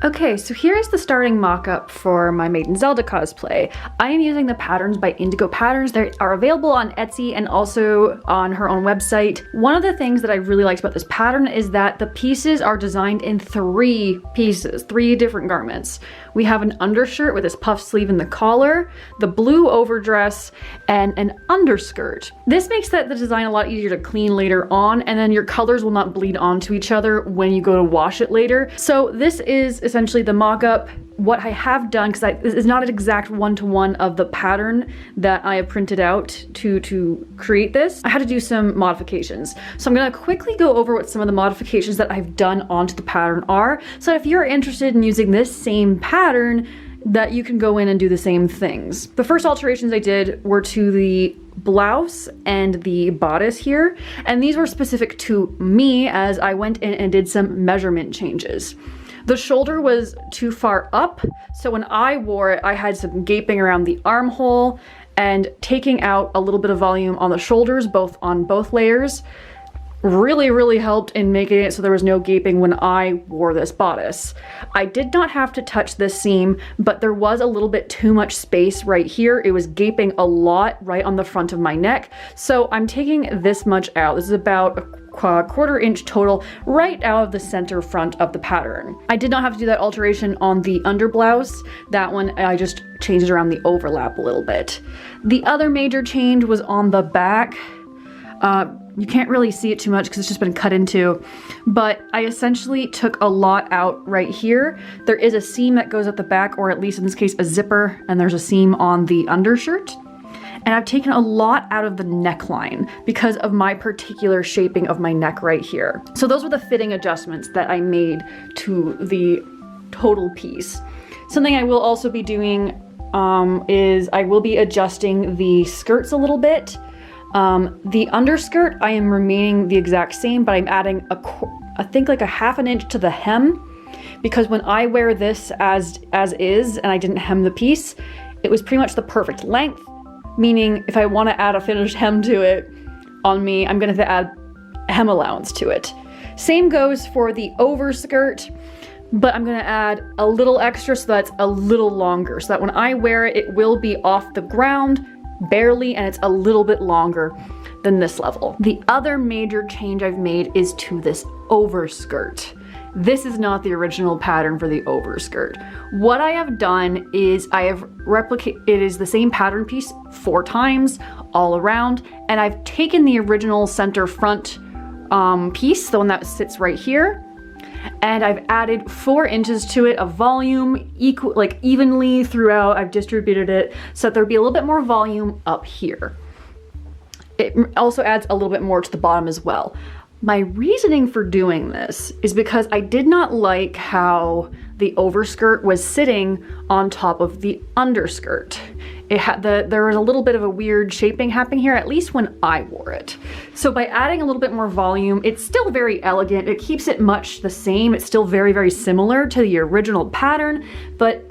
Okay, so here's the starting mock-up for my Maiden Zelda cosplay. I am using the patterns by Indigo Patterns. They are available on Etsy and also on her own website. One of the things that I really liked about this pattern is that the pieces are designed in 3 pieces, 3 different garments. We have an undershirt with this puff sleeve in the collar, the blue overdress, and an underskirt. This makes the design a lot easier to clean later on, and then your colors will not bleed onto each other when you go to wash it later. So this is essentially the mock-up. What I have done, because this is not an exact one-to-one of the pattern that I have printed out to create this, I had to do some modifications. So I'm gonna quickly go over what some of the modifications that I've done onto the pattern are, so if you're interested in using this same pattern, that you can go in and do the same things. The first alterations I did were to the blouse and the bodice here, and these were specific to me as I went in and did some measurement changes. The shoulder was too far up, so when I wore it, I had some gaping around the armhole, and taking out a little bit of volume on the shoulders, on both layers, really helped in making it so there was no gaping when I wore this bodice. I did not have to touch this seam, but there was a little bit too much space right here. It was gaping a lot right on the front of my neck, so I'm taking this much out. This is about a 1/4 inch total right out of the center front of the pattern. I did not have to do that alteration on the underblouse. That one I just changed around the overlap a little bit. The other major change was on the back. You can't really see it too much because it's just been cut into, but I essentially took a lot out right here. There is a seam that goes at the back, or at least in this case a zipper, and there's a seam on the undershirt. And I've taken a lot out of the neckline because of my particular shaping of my neck right here. So those were the fitting adjustments that I made to the total piece. Something I will also be doing is I will be adjusting the skirts a little bit. The underskirt, I am remaining the exact same, but I'm adding I think like a 1/2 inch to the hem, because when I wear this as is and I didn't hem the piece, it was pretty much the perfect length. Meaning if I want to add a finished hem to it on me, I'm gonna have to add hem allowance to it. Same goes for the overskirt, but I'm gonna add a little extra so that's a little longer, so that when I wear it, it will be off the ground barely, and it's a little bit longer than this level. The other major change I've made is to this overskirt. This is not the original pattern for the overskirt. What I have done is I have it is the same pattern piece 4 times all around, and I've taken the original center front piece, the one that sits right here, and I've added 4 inches to it of volume, evenly throughout. I've distributed it so that there'd be a little bit more volume up here. It also adds a little bit more to the bottom as well. My reasoning for doing this is because I did not like how the overskirt was sitting on top of the underskirt. There was a little bit of a weird shaping happening here, at least when I wore it. So by adding a little bit more volume, it's still very elegant. It keeps it much the same. It's still very similar to the original pattern, but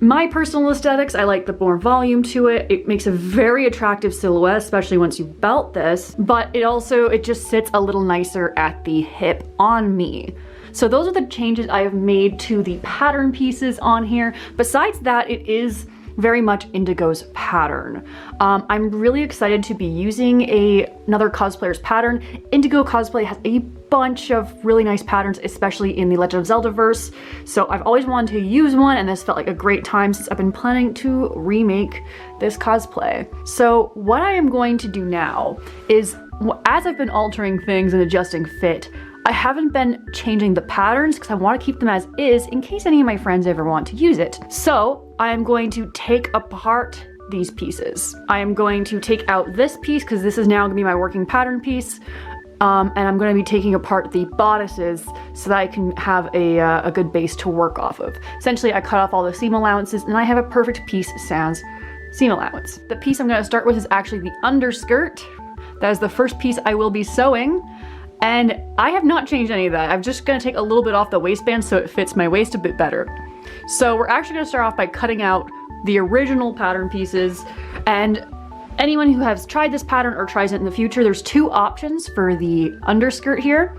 my personal aesthetics, I like the more volume to it. It makes a very attractive silhouette, especially once you belt this, but it just sits a little nicer at the hip on me. So those are the changes I have made to the pattern pieces on here. Besides that, it is very much Indigo's pattern. I'm really excited to be using another cosplayer's pattern. Indigo Cosplay has a bunch of really nice patterns, especially in the Legend of Zelda verse. So I've always wanted to use one, and this felt like a great time since I've been planning to remake this cosplay. So what I am going to do now is, as I've been altering things and adjusting fit, I haven't been changing the patterns because I want to keep them as is in case any of my friends ever want to use it. So I am going to take apart these pieces. I am going to take out this piece because this is now going to be my working pattern piece. And I'm going to be taking apart the bodices so that I can have a good base to work off of. Essentially, I cut off all the seam allowances and I have a perfect piece sans seam allowance. The piece I'm going to start with is actually the underskirt. That is the first piece I will be sewing. And I have not changed any of that. I'm just gonna take a little bit off the waistband so it fits my waist a bit better. So we're actually gonna start off by cutting out the original pattern pieces, and anyone who has tried this pattern or tries it in the future, there's 2 options for the underskirt here.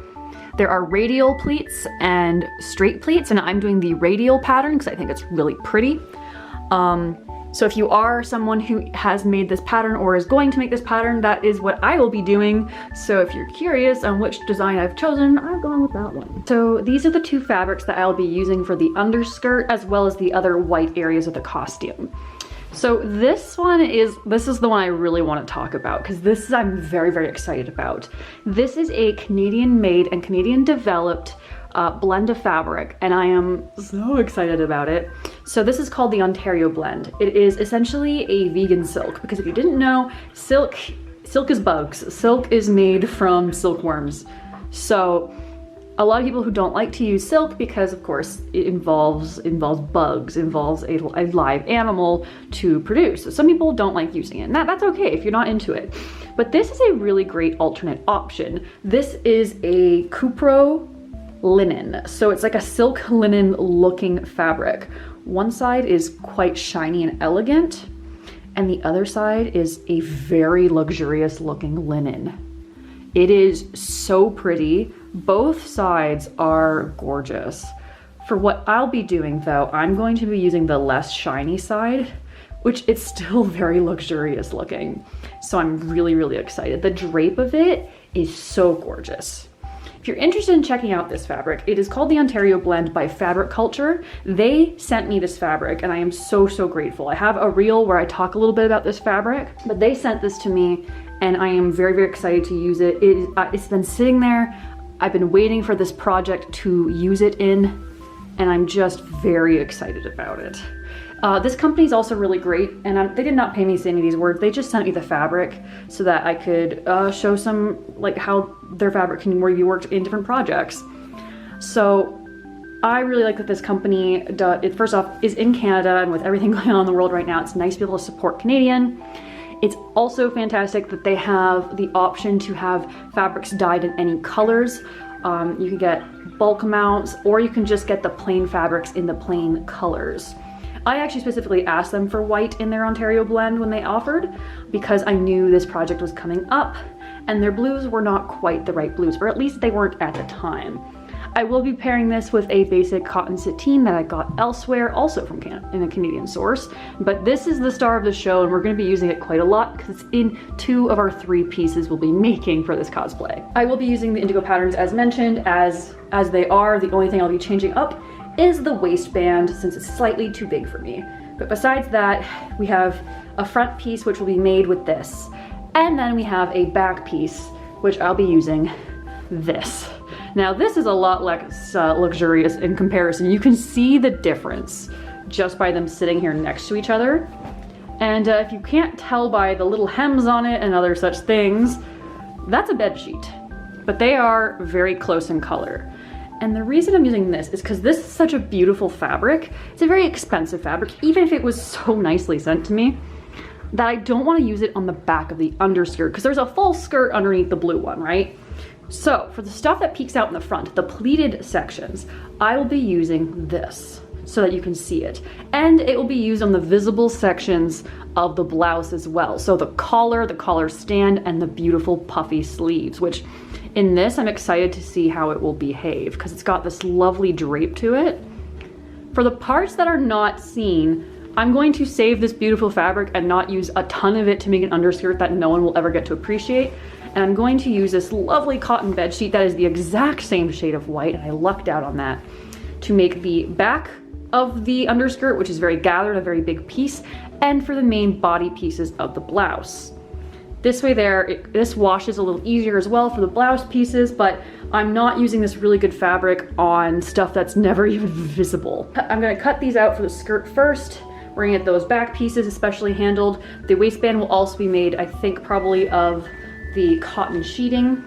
There are radial pleats and straight pleats, and I'm doing the radial pattern because I think it's really pretty. So if you are someone who has made this pattern or is going to make this pattern, that is what I will be doing. So if you're curious on which design I've chosen, I've gone with that one. So these are the two fabrics that I'll be using for the underskirt as well as the other white areas of the costume. So this is the one I really want to talk about because I'm very, very excited about. This is a Canadian made and Canadian developed blend of fabric, and I am so excited about it. So this is called the Ontario blend. It is essentially a vegan silk, because if you didn't know, silk is bugs. Silk is made from silkworms. So a lot of people who don't like to use silk because of course it involves bugs, involves a live animal to produce. So some people don't like using it, and that's okay if you're not into it. But this is a really great alternate option. This is a cupro linen. So it's like a silk linen looking fabric. One side is quite shiny and elegant, and the other side is a very luxurious looking linen. It is so pretty. Both sides are gorgeous. For what I'll be doing though, I'm going to be using the less shiny side, which it's still very luxurious looking. So I'm really, really excited. The drape of it is so gorgeous. If you're interested in checking out this fabric, it is called the Ontario Blend by Fabric Culture. They sent me this fabric and I am so, so grateful. I have a reel where I talk a little bit about this fabric, but they sent this to me and I am very, very excited to use it. It's been sitting there. I've been waiting for this project to use it in, and I'm just very excited about it. This company is also really great, and they did not pay me to say any of these words. They just sent me the fabric so that I could show some like how their fabric can be worked in different projects. So I really like that this company, first off, is in Canada, and with everything going on in the world right now, it's nice to be able to support Canadian. It's also fantastic that they have the option to have fabrics dyed in any colors. You can get bulk amounts, or you can just get the plain fabrics in the plain colors. I actually specifically asked them for white in their Ontario blend when they offered, because I knew this project was coming up and their blues were not quite the right blues, or at least they weren't at the time. I will be pairing this with a basic cotton sateen that I got elsewhere, also from in a Canadian source, but this is the star of the show and we're going to be using it quite a lot because it's in 2 of our 3 pieces we'll be making for this cosplay. I will be using the indigo patterns as mentioned, as they are. The only thing I'll be changing up is the waistband, since it's slightly too big for me. But besides that, we have a front piece which will be made with this, and then we have a back piece which I'll be using this. Now this is a lot less luxurious in comparison. You can see the difference just by them sitting here next to each other. And if you can't tell by the little hems on it and other such things, that's a bed sheet. But they are very close in color. And the reason I'm using this is because this is such a beautiful fabric. It's a very expensive fabric, even if it was so nicely sent to me, that I don't want to use it on the back of the underskirt, because there's a full skirt underneath the blue one, right? So for the stuff that peeks out in the front, the pleated sections, I will be using this so that you can see it. And it will be used on the visible sections of the blouse as well. So the collar stand, and the beautiful puffy sleeves, which in this I'm excited to see how it will behave because it's got this lovely drape to it. For the parts that are not seen, I'm going to save this beautiful fabric and not use a ton of it to make an underskirt that no one will ever get to appreciate. And I'm going to use this lovely cotton bed sheet that is the exact same shade of white, and I lucked out on that, to make the back of the underskirt, which is very gathered, a very big piece, and for the main body pieces of the blouse. This way this washes a little easier as well for the blouse pieces, but I'm not using this really good fabric on stuff that's never even visible. I'm gonna cut these out for the skirt first. We're gonna get those back pieces especially handled. The waistband will also be made, I think, probably of the cotton sheeting.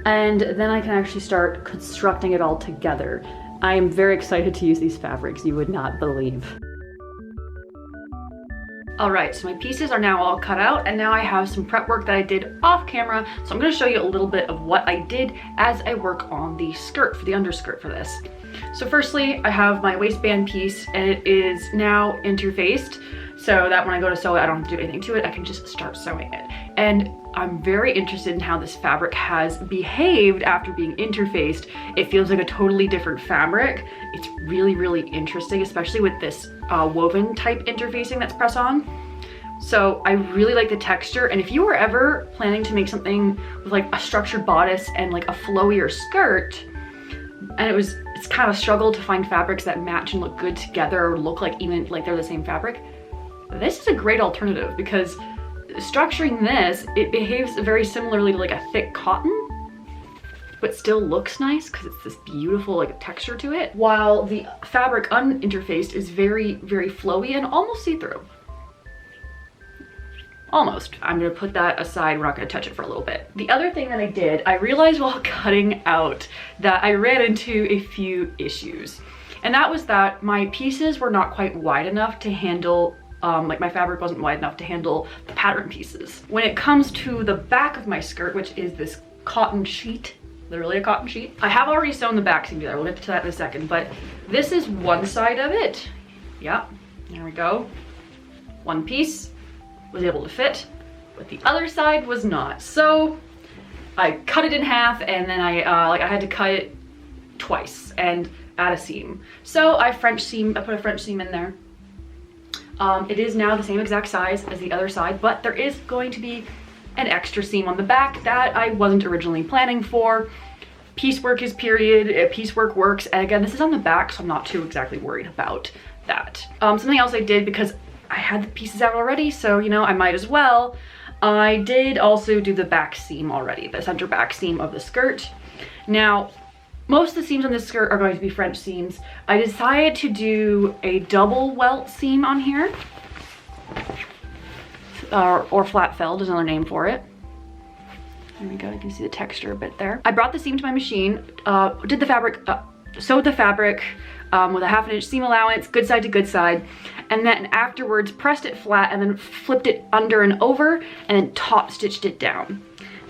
And then I can actually start constructing it all together. I am very excited to use these fabrics, you would not believe. All right, so my pieces are now all cut out, and now I have some prep work that I did off camera. So I'm gonna show you a little bit of what I did as I work on the skirt, for the underskirt for this. So firstly, I have my waistband piece, and it is now interfaced. so that when I go to sew it, I don't have to do anything to it. I can just start sewing it. And I'm very interested in how this fabric has behaved after being interfaced. It feels like a totally different fabric. It's really, really interesting, especially with this woven type interfacing that's press on. So I really like the texture, and if you were ever planning to make something with like a structured bodice and like a flowier skirt, and it's kind of a struggle to find fabrics that match and look good together or look like even like they're the same fabric, this is a great alternative because structuring this, it behaves very similarly to like a thick cotton, but still looks nice because it's this beautiful like texture to it, while the fabric uninterfaced is very, very flowy and almost see-through. Almost. I'm gonna put that aside. We're not gonna touch it for a little bit. The other thing that I did, I realized while cutting out that I ran into a few issues. And that was that my pieces were not quite wide enough to handle, like my fabric wasn't wide enough to handle the pattern pieces. When it comes to the back of my skirt, which is this cotton sheet, literally a cotton sheet, I have already sewn the back seam together. We'll get to that in a second, but this is one side of it. Yeah, there we go. One piece was able to fit, but the other side was not. So I cut it in half, and then I had to cut it twice and add a seam. So I put a French seam in there. It is now the same exact size as the other side, but there is going to be an extra seam on the back that I wasn't originally planning for. Piecework is period, piecework works, and again, this is on the back, so I'm not too exactly worried about that. Something else I did, because I had the pieces out already, so you know, I might as well. I did also do the back seam already, the center back seam of the skirt. Now, most of the seams on this skirt are going to be French seams. I decided to do a double welt seam on here, or flat felled is another name for it. There we go, you can see the texture a bit there. I brought the seam to my machine, did the fabric, sewed the fabric with a 1/2 inch seam allowance, good side to good side, and then afterwards pressed it flat and then flipped it under and over and then top stitched it down.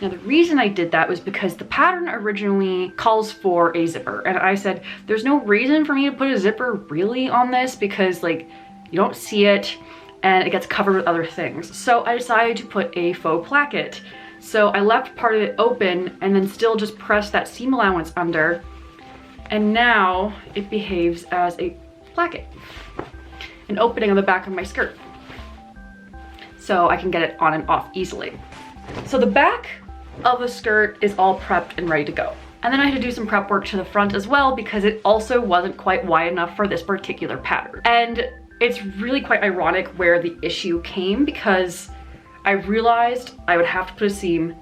Now the reason I did that was because the pattern originally calls for a zipper, and I said there's no reason for me to put a zipper really on this because like you don't see it and it gets covered with other things. So I decided to put a faux placket. So I left part of it open and then still just pressed that seam allowance under, and now it behaves as a placket, an opening on the back of my skirt, so I can get it on and off easily. So the back of the skirt is all prepped and ready to go. And then I had to do some prep work to the front as well because it also wasn't quite wide enough for this particular pattern. And it's really quite ironic where the issue came, because I realized I would have to put a seam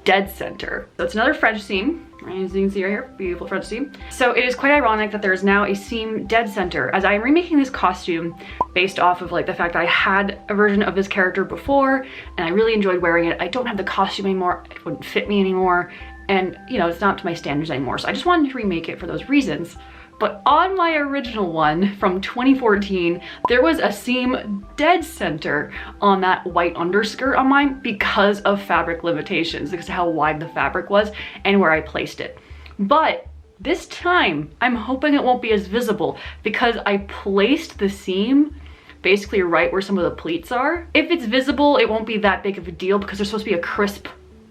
dead center. So it's another French seam, right, as you can see right here, beautiful French seam. So it is quite ironic that there is now a seam dead center, as I am remaking this costume based off of like the fact that I had a version of this character before and I really enjoyed wearing it. I don't have the costume anymore, it wouldn't fit me anymore, and you know, it's not to my standards anymore, so I just wanted to remake it for those reasons. But on my original one from 2014, there was a seam dead center on that white underskirt on mine because of fabric limitations, because of how wide the fabric was and where I placed it. But this time, I'm hoping it won't be as visible because I placed the seam basically right where some of the pleats are. If it's visible, it won't be that big of a deal because there's supposed to be a crisp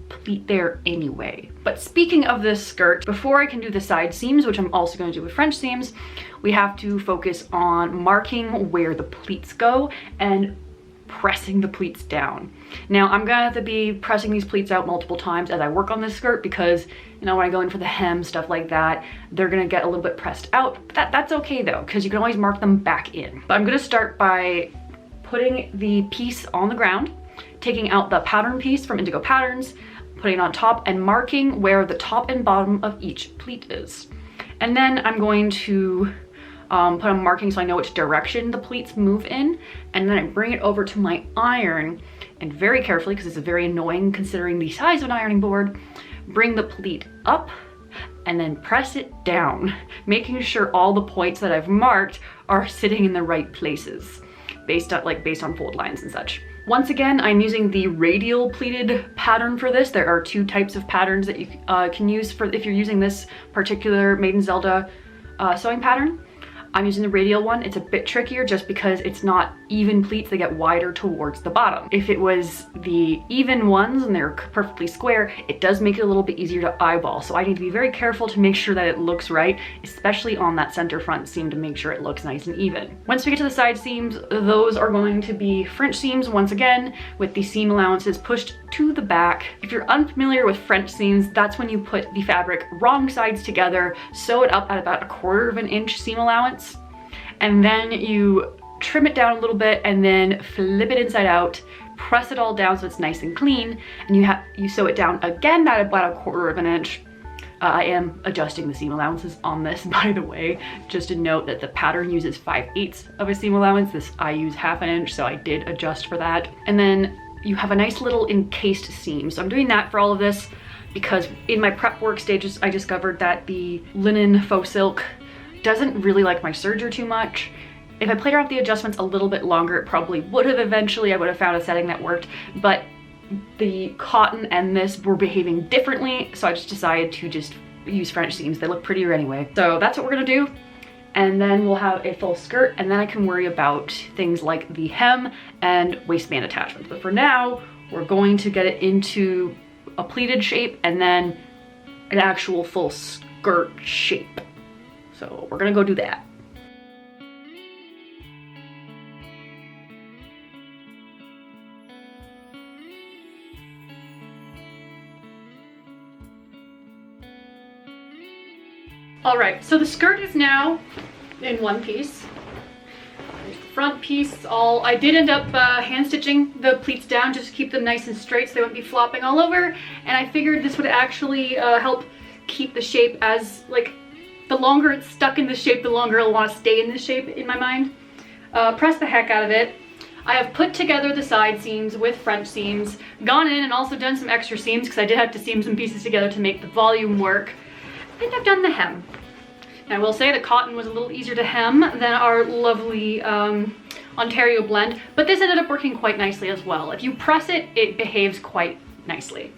pleat there anyway. But speaking of this skirt, before I can do the side seams, which I'm also going to do with French seams, we have to focus on marking where the pleats go and pressing the pleats down. Now I'm gonna have to be pressing these pleats out multiple times as I work on this skirt because, you know, when I go in for the hem, stuff like that, they're gonna get a little bit pressed out. That's okay though, because you can always mark them back in. But I'm gonna start by putting the piece on the ground, taking out the pattern piece from Indigo Patterns, putting it on top and marking where the top and bottom of each pleat is. And then I'm going to put a marking so I know which direction the pleats move in, and then I bring it over to my iron and very carefully, because it's very annoying considering the size of an ironing board, bring the pleat up and then press it down, making sure all the points that I've marked are sitting in the right places based on fold lines and such. Once again, I'm using the radial pleated pattern for this. There are two types of patterns that you can use for if you're using this particular Maiden Zelda sewing pattern. I'm using the radial one. It's a bit trickier just because it's not even pleats, they get wider towards the bottom. If it was the even ones and they're perfectly square, it does make it a little bit easier to eyeball. So I need to be very careful to make sure that it looks right, especially on that center front seam, to make sure it looks nice and even. Once we get to the side seams, those are going to be French seams once again, with the seam allowances pushed to the back. If you're unfamiliar with French seams, that's when you put the fabric wrong sides together, sew it up at about 1/4 of an inch seam allowance, and then you trim it down a little bit and then flip it inside out, press it all down so it's nice and clean, and you sew it down again at about 1/4 of an inch. I am adjusting the seam allowances on this, by the way, just to note that the pattern uses 5/8 of a seam allowance. This I use 1/2 inch, so I did adjust for that. And then you have a nice little encased seam. So I'm doing that for all of this because in my prep work stages, I discovered that the linen faux silk doesn't really like my serger too much. If I played around with the adjustments a little bit longer, it probably would have eventually. I would have found a setting that worked, but the cotton and this were behaving differently, so I just decided to just use French seams. They look prettier anyway. So that's what we're gonna do. And then we'll have a full skirt, and then I can worry about things like the hem and waistband attachments. But for now, we're going to get it into a pleated shape and then an actual full skirt shape. So we're gonna go do that. All right, so the skirt is now in one piece. There's the front piece. I did end up hand stitching the pleats down just to keep them nice and straight so they wouldn't be flopping all over. And I figured this would actually help keep the shape as, like, the longer it's stuck in the shape, the longer it'll want to stay in this shape in my mind. Press the heck out of it. I have put together the side seams with French seams, gone in and also done some extra seams because I did have to seam some pieces together to make the volume work. And I've done the hem. And I will say the cotton was a little easier to hem than our lovely Ontario blend, but this ended up working quite nicely as well. If you press it, it behaves quite nicely.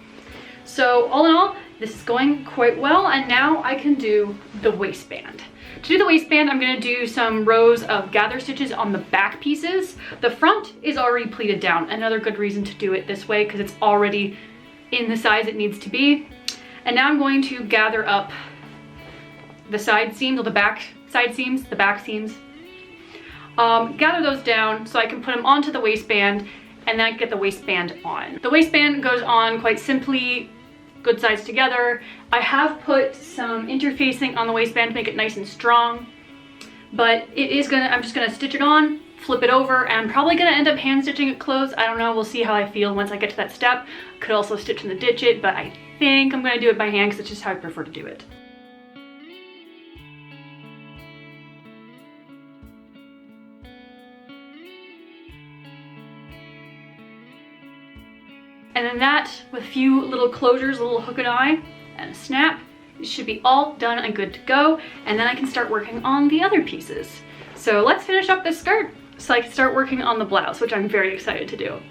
So all in all, this is going quite well, and now I can do the waistband. To do the waistband, I'm gonna do some rows of gather stitches on the back pieces. The front is already pleated down. Another good reason to do it this way, because it's already in the size it needs to be. And now I'm going to gather up the side seams, or the back side seams, the back seams. Gather those down so I can put them onto the waistband, and then I get the waistband on. The waistband goes on quite simply, good sides together. I have put some interfacing on the waistband to make it nice and strong, but I'm just gonna stitch it on, flip it over, and I'm probably gonna end up hand stitching it closed. I don't know, we'll see how I feel once I get to that step. Could also stitch and ditch it, but I think I'm gonna do it by hand because it's just how I prefer to do it. And then that, with a few little closures, a little hook and eye, and a snap, it should be all done and good to go. And then I can start working on the other pieces. So let's finish up this skirt so I can start working on the blouse, which I'm very excited to do.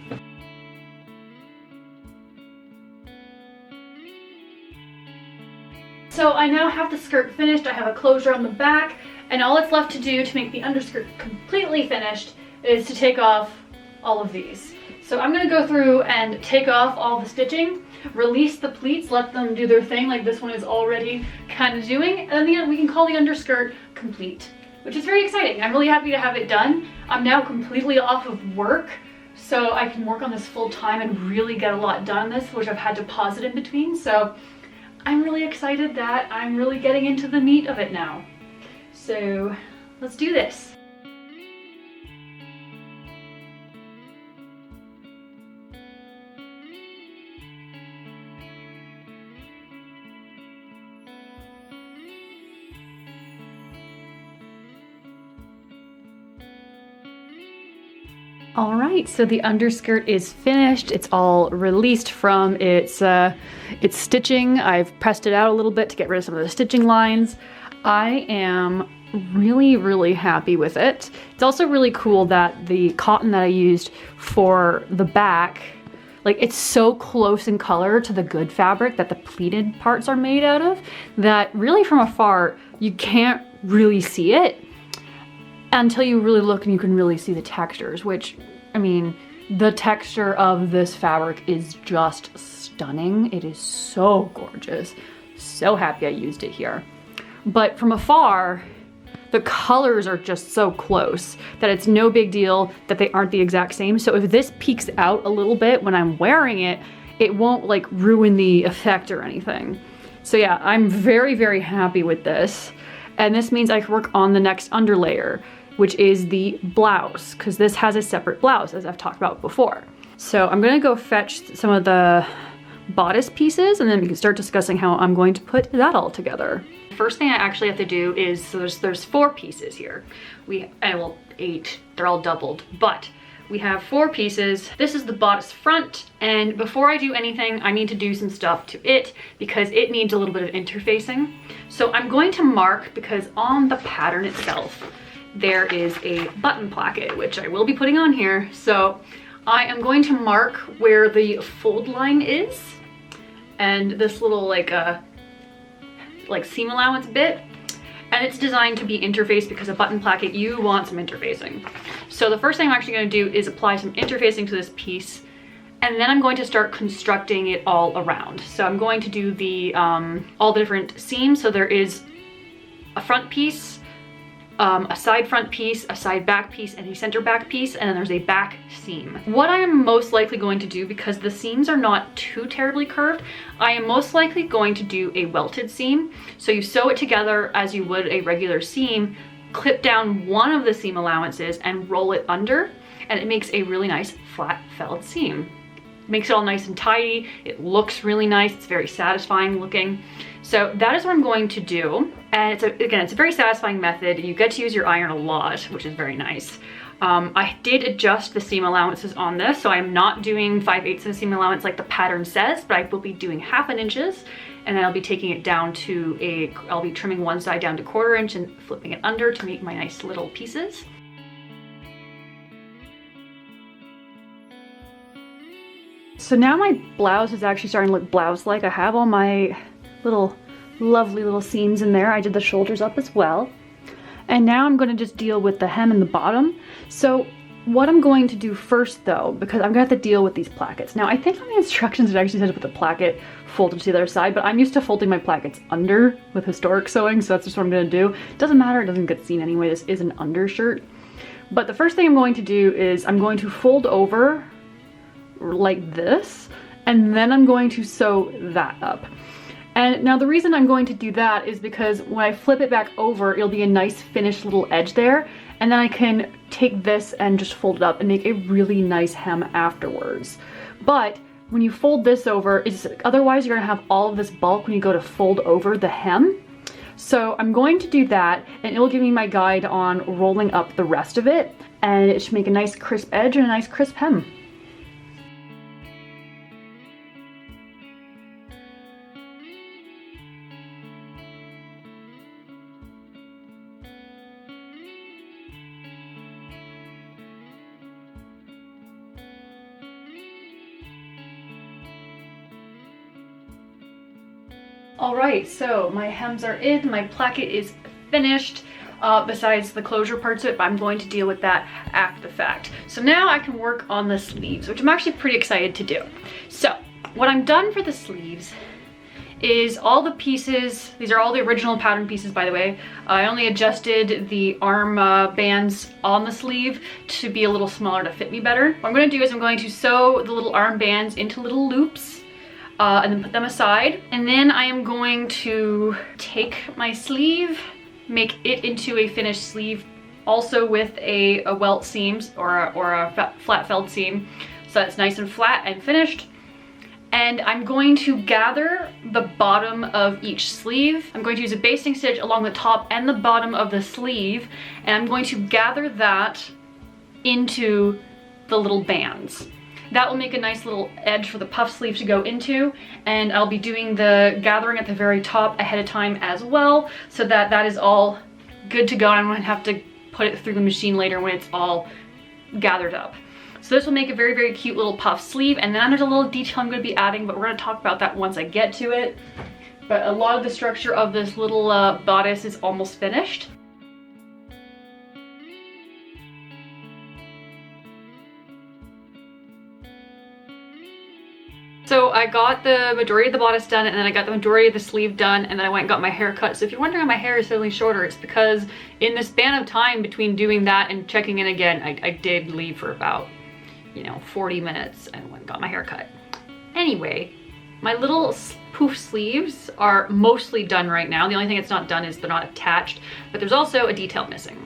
So I now have the skirt finished. I have a closure on the back, and all it's left to do to make the underskirt completely finished is to take off all of these. So I'm gonna go through and take off all the stitching, release the pleats, let them do their thing like this one is already kind of doing, and then we can call the underskirt complete, which is very exciting. I'm really happy to have it done. I'm now completely off of work, so I can work on this full time and really get a lot done on this, which I've had to pause it in between. So I'm really excited that I'm really getting into the meat of it now. So let's do this. All right, so the underskirt is finished. It's all released from its stitching. I've pressed it out a little bit to get rid of some of the stitching lines. I am really, really happy with it. It's also really cool that the cotton that I used for the back, like, it's so close in color to the good fabric that the pleated parts are made out of that really from afar you can't really see it. until you really look and you can really see the textures, which, I mean, the texture of this fabric is just stunning. It is so gorgeous. So happy I used it here. But from afar, the colors are just so close that it's no big deal that they aren't the exact same. So if this peeks out a little bit when I'm wearing it, it won't like ruin the effect or anything. So yeah, I'm very, very happy with this. And this means I can work on the next underlayer, which is the blouse, because this has a separate blouse, as I've talked about before. So I'm gonna go fetch some of the bodice pieces, and then we can start discussing how I'm going to put that all together. First thing I actually have to do is, so there's 4 pieces here. Well, 8, they're all doubled, but we have 4 pieces. This is the bodice front, and before I do anything, I need to do some stuff to it because it needs a little bit of interfacing. So I'm going to mark, because on the pattern itself, there is a button placket, which I will be putting on here. So I am going to mark where the fold line is, and this little like seam allowance bit, and it's designed to be interfaced because a button placket, you want some interfacing. So the first thing I'm actually going to do is apply some interfacing to this piece, and then I'm going to start constructing it all around. So I'm going to do the all the different seams. So there is a front piece, a side front piece, a side back piece, and a center back piece, and then there's a back seam. What I am most likely going to do, because the seams are not too terribly curved, I am most likely going to do a welted seam. So you sew it together as you would a regular seam, clip down one of the seam allowances and roll it under, and it makes a really nice flat felled seam. Makes it all nice and tidy. It looks really nice. It's very satisfying looking. So that is what I'm going to do. And again, it's a very satisfying method. You get to use your iron a lot, which is very nice. I did adjust the seam allowances on this, so I'm not doing 5/8 of the seam allowance like the pattern says, but I will be doing 1/2 inch, and then I'll be taking it down to I'll be trimming one side down to 1/4 inch and flipping it under to make my nice little pieces. So now my blouse is actually starting to look blouse-like. I have all my little lovely little seams in there. I did the shoulders up as well. And now I'm going to just deal with the hem and the bottom. So what I'm going to do first though, because I'm going to have to deal with these plackets. Now I think on the instructions it actually says to put the placket folded to the other side, but I'm used to folding my plackets under with historic sewing, so that's just what I'm going to do. It doesn't matter, it doesn't get seen anyway. This is an undershirt. But the first thing I'm going to do is I'm going to fold over like this, and then I'm going to sew that up. And now the reason I'm going to do that is because when I flip it back over, it'll be a nice finished little edge there, and then I can take this and just fold it up and make a really nice hem afterwards. But when you fold this over, otherwise you're gonna have all of this bulk when you go to fold over the hem. So I'm going to do that, and it will give me my guide on rolling up the rest of it, and it should make a nice crisp edge and a nice crisp hem. Alright, so my hems are in, my placket is finished, besides the closure parts of it, but I'm going to deal with that after the fact. So now I can work on the sleeves, which I'm actually pretty excited to do. So what I'm done for the sleeves is all the pieces, these are all the original pattern pieces by the way. I only adjusted the arm bands on the sleeve to be a little smaller to fit me better. What I'm going to do is I'm going to sew the little arm bands into little loops, and then put them aside. And then I am going to take my sleeve, make it into a finished sleeve, also with a welt seams or a flat felled seam, so it's nice and flat and finished. And I'm going to gather the bottom of each sleeve. I'm going to use a basting stitch along the top and the bottom of the sleeve, and I'm going to gather that into the little bands. That will make a nice little edge for the puff sleeve to go into, and I'll be doing the gathering at the very top ahead of time as well, so that that is all good to go. I'm going to have to put it through the machine later when it's all gathered up. So this will make a very, very cute little puff sleeve, and then there's a little detail I'm going to be adding, but we're going to talk about that once I get to it. But a lot of the structure of this little bodice is almost finished. So I got the majority of the bodice done, and then I got the majority of the sleeve done, and then I went and got my hair cut. So if you're wondering why my hair is suddenly shorter, it's because in the span of time between doing that and checking in again, I did leave for about, you know, 40 minutes and went and got my hair cut. Anyway, my little poof sleeves are mostly done right now. The only thing that's not done is they're not attached, but there's also a detail missing.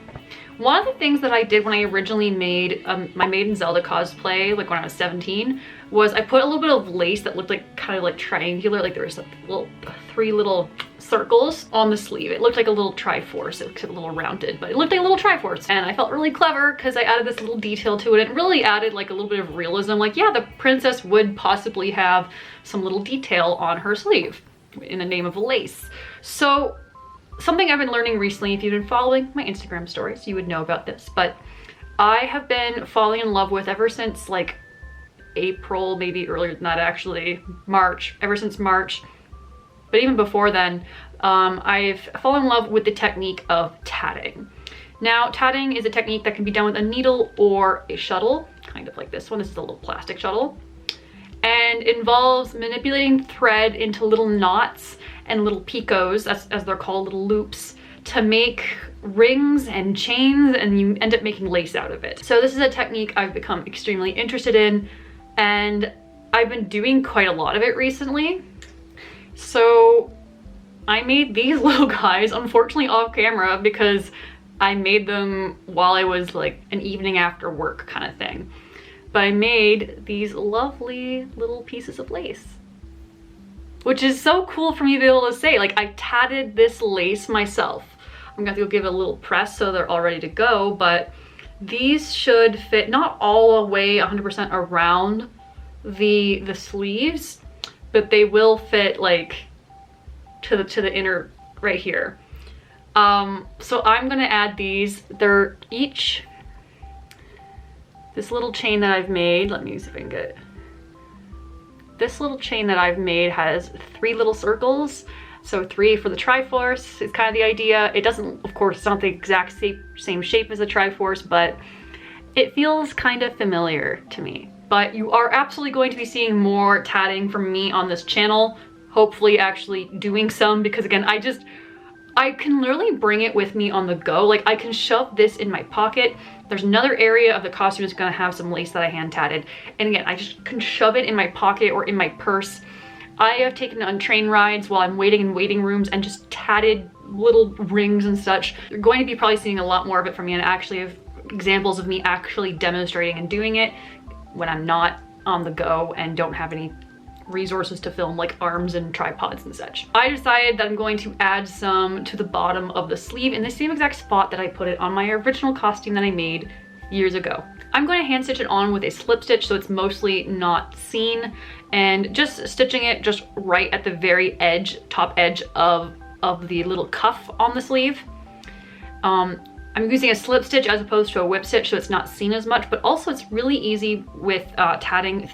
One of the things that I did when I originally made my Maiden Zelda cosplay, like when I was 17, was I put a little bit of lace that looked like kind of like triangular, like there was a little, 3 little circles on the sleeve. It looked like a little triforce. It looked a little rounded, but it looked like a little triforce. And I felt really clever because I added this little detail to it. It really added like a little bit of realism. Like, yeah, the princess would possibly have some little detail on her sleeve in the name of lace. So something I've been learning recently, if you've been following my Instagram stories, you would know about this, but I have been falling in love with, ever since like April, maybe earlier than that actually, March, ever since March, but even before then, I've fallen in love with the technique of tatting. Now, tatting is a technique that can be done with a needle or a shuttle, kind of like this one. This is a little plastic shuttle, and involves manipulating thread into little knots and little picots, as they're called, little loops, to make rings and chains, and you end up making lace out of it. So this is a technique I've become extremely interested in, and I've been doing quite a lot of it recently. So I made these little guys, unfortunately off camera, because I made them while I was like an evening after work kind of thing. But I made these lovely little pieces of lace, which is so cool for me to be able to say. Like, I tatted this lace myself. I'm gonna have to go give it a little press so they're all ready to go, but these should fit not all the way 100% around the sleeves, but they will fit like to the inner right here. So I'm gonna add these. They're each, this little chain that I've made, let me see if I can get it. This little chain that I've made has 3 little circles. So 3 for the Triforce is kind of the idea. It doesn't, of course, it's not the exact same shape as the Triforce, but it feels kind of familiar to me. But you are absolutely going to be seeing more tatting from me on this channel. Hopefully actually doing some, because again, I can literally bring it with me on the go. Like, I can shove this in my pocket. There's another area of the costume that's gonna have some lace that I hand tatted. And again, I just can shove it in my pocket or in my purse. I have taken on train rides while I'm waiting in waiting rooms and just tatted little rings and such. You're going to be probably seeing a lot more of it from me, and actually have examples of me actually demonstrating and doing it when I'm not on the go and don't have any resources to film, like arms and tripods and such. I decided that I'm going to add some to the bottom of the sleeve in the same exact spot that I put it on my original costume that I made years ago. I'm going to hand stitch it on with a slip stitch so it's mostly not seen, and just stitching it just right at the very edge, top edge of the little cuff on the sleeve. I'm using a slip stitch as opposed to a whip stitch, so it's not seen as much, but also it's really easy with tatting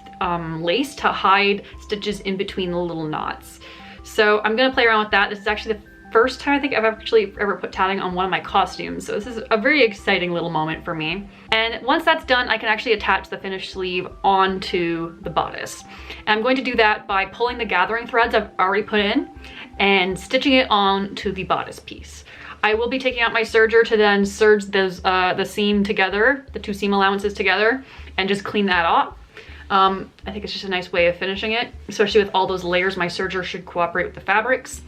lace to hide stitches in between the little knots. So I'm gonna play around with that. This is actually the first time I think I've actually ever put tatting on one of my costumes, so this is a very exciting little moment for me. And once that's done, I can actually attach the finished sleeve onto the bodice. And I'm going to do that by pulling the gathering threads I've already put in and stitching it onto the bodice piece. I will be taking out my serger to then serge those, the seam together, the 2 seam allowances together, and just clean that off. I think it's just a nice way of finishing it, especially with all those layers. My serger should cooperate with the fabrics.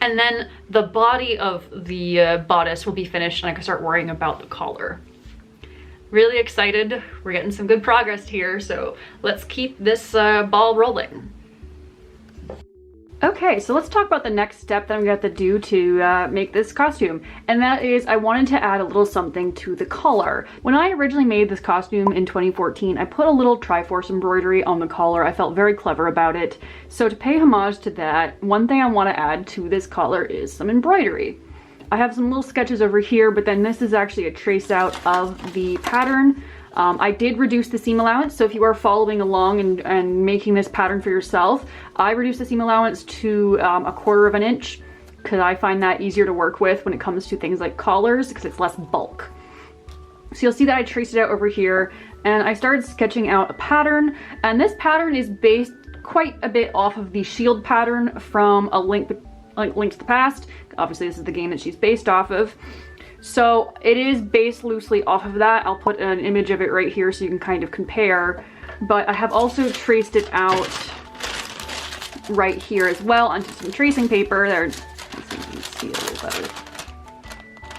And then the body of the bodice will be finished, and I can start worrying about the collar. Really excited. We're getting some good progress here, so let's keep this ball rolling. Okay, so let's talk about the next step that I'm gonna have to do to make this costume. And that is, I wanted to add a little something to the collar. When I originally made this costume in 2014, I put a little Triforce embroidery on the collar. I felt very clever about it. So to pay homage to that, one thing I wanna add to this collar is some embroidery. I have some little sketches over here, but then this is actually a trace out of the pattern. I did reduce the seam allowance, so if you are following along and making this pattern for yourself, I reduced the seam allowance to 1/4 inch because I find that easier to work with when it comes to things like collars, because it's less bulk. So you'll see that I traced it out over here, and I started sketching out a pattern, and this pattern is based quite a bit off of the shield pattern from A Link to the Past. Obviously this is the game that she's based off of. So it is based loosely off of that. I'll put an image of it right here so you can kind of compare. But I have also traced it out right here as well onto some tracing paper. There, let's see if you can see it a little better.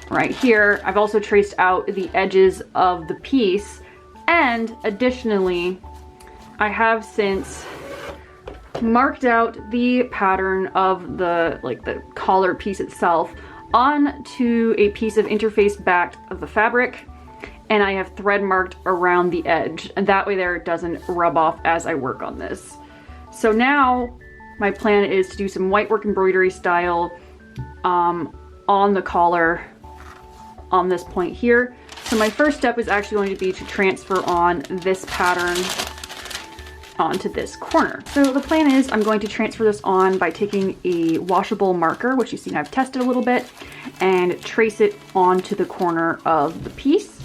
Right here, I've also traced out the edges of the piece. And additionally, I have since marked out the pattern of the collar piece itself onto a piece of interface back of the fabric, and I have thread marked around the edge, and that way there it doesn't rub off as I work on this. So now my plan is to do some white work embroidery style on the collar on this point here. So my first step is actually going to be to transfer on this pattern onto this corner. So the plan is I'm going to transfer this on by taking a washable marker, which you've seen I've tested a little bit, and trace it onto the corner of the piece.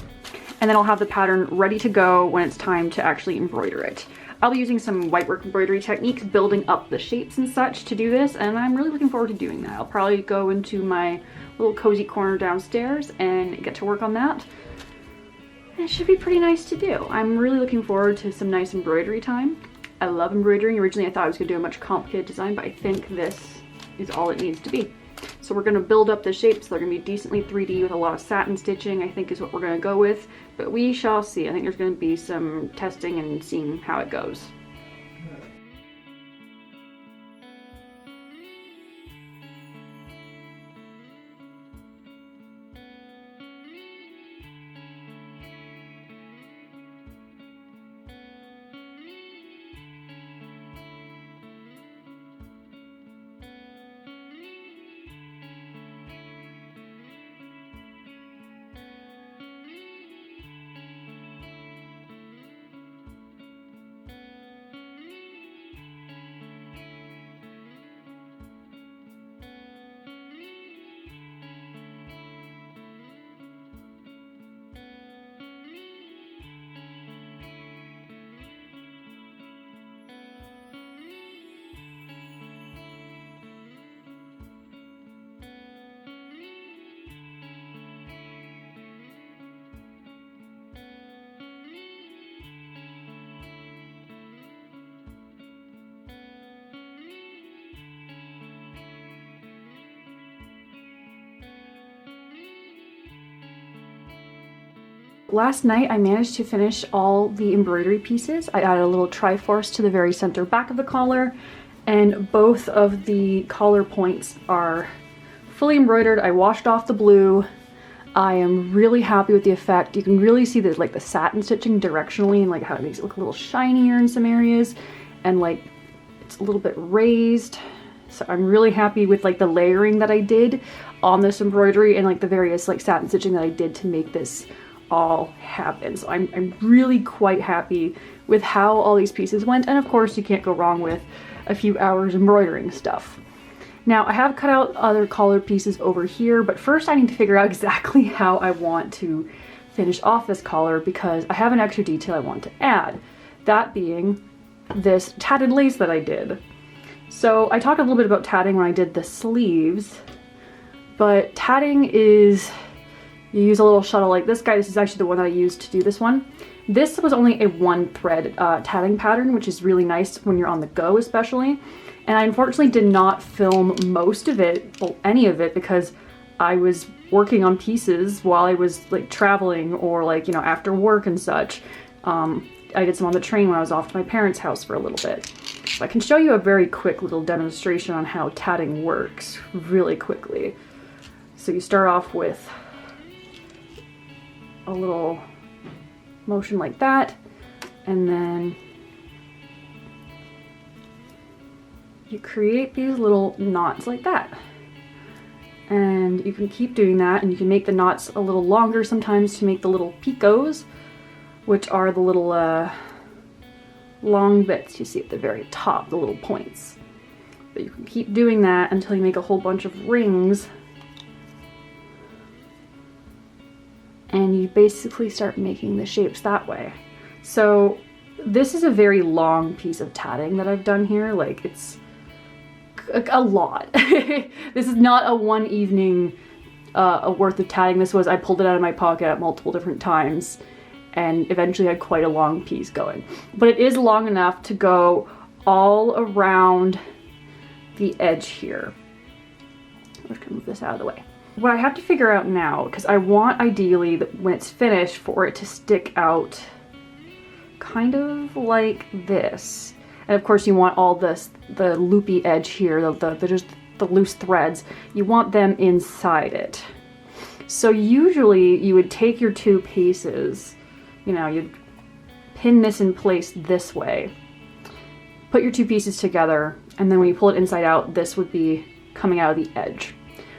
And then I'll have the pattern ready to go when it's time to actually embroider it. I'll be using some white work embroidery techniques, building up the shapes and such to do this, and I'm really looking forward to doing that. I'll probably go into my little cozy corner downstairs and get to work on that. It should be pretty nice to do. I'm really looking forward to some nice embroidery time. I love embroidering. Originally I thought I was going to do a much complicated design, but I think this is all it needs to be. So we're going to build up the shapes. They're going to be decently 3D with a lot of satin stitching, I think is what we're going to go with. But we shall see. I think there's going to be some testing and seeing how it goes. Last night I managed to finish all the embroidery pieces. I added a little Triforce to the very center back of the collar, and both of the collar points are fully embroidered. I washed off the blue. I am really happy with the effect. You can really see the satin stitching directionally and how it makes it look a little shinier in some areas, and it's a little bit raised. So I'm really happy with the layering that I did on this embroidery and the various satin stitching that I did to make this all happen. So I'm really quite happy with how all these pieces went, and of course you can't go wrong with a few hours embroidering stuff. Now I have cut out other collar pieces over here, but first I need to figure out exactly how I want to finish off this collar because I have an extra detail I want to add, that being this tatted lace that I did. So I talked a little bit about tatting when I did the sleeves, but tatting is, you use a little shuttle like this guy. This is actually the one that I used to do this one. This was only a one thread tatting pattern, which is really nice when you're on the go especially. And I unfortunately did not film most of it, well, any of it, because I was working on pieces while I was traveling or after work and such. I did some on the train when I was off to my parents' house for a little bit. So I can show you a very quick little demonstration on how tatting works really quickly. So you start off with a little motion like that, and then you create these little knots like that. And you can keep doing that, and you can make the knots a little longer sometimes to make the little picots, which are the little long bits you see at the very top, the little points. But you can keep doing that until you make a whole bunch of rings, and you basically start making the shapes that way. So this is a very long piece of tatting that I've done here. Like, it's a lot. This is not a one evening worth of tatting. This was, I pulled it out of my pocket at multiple different times and eventually had quite a long piece going. But it is long enough to go all around the edge here. I'm just gonna move this out of the way. What I have to figure out now, because I want ideally that when it's finished for it to stick out kind of like this. And of course you want all this, the loopy edge here, just the loose threads, you want them inside it. So usually you would take your two pieces, you know, you'd pin this in place this way, put your two pieces together, and then when you pull it inside out, this would be coming out of the edge.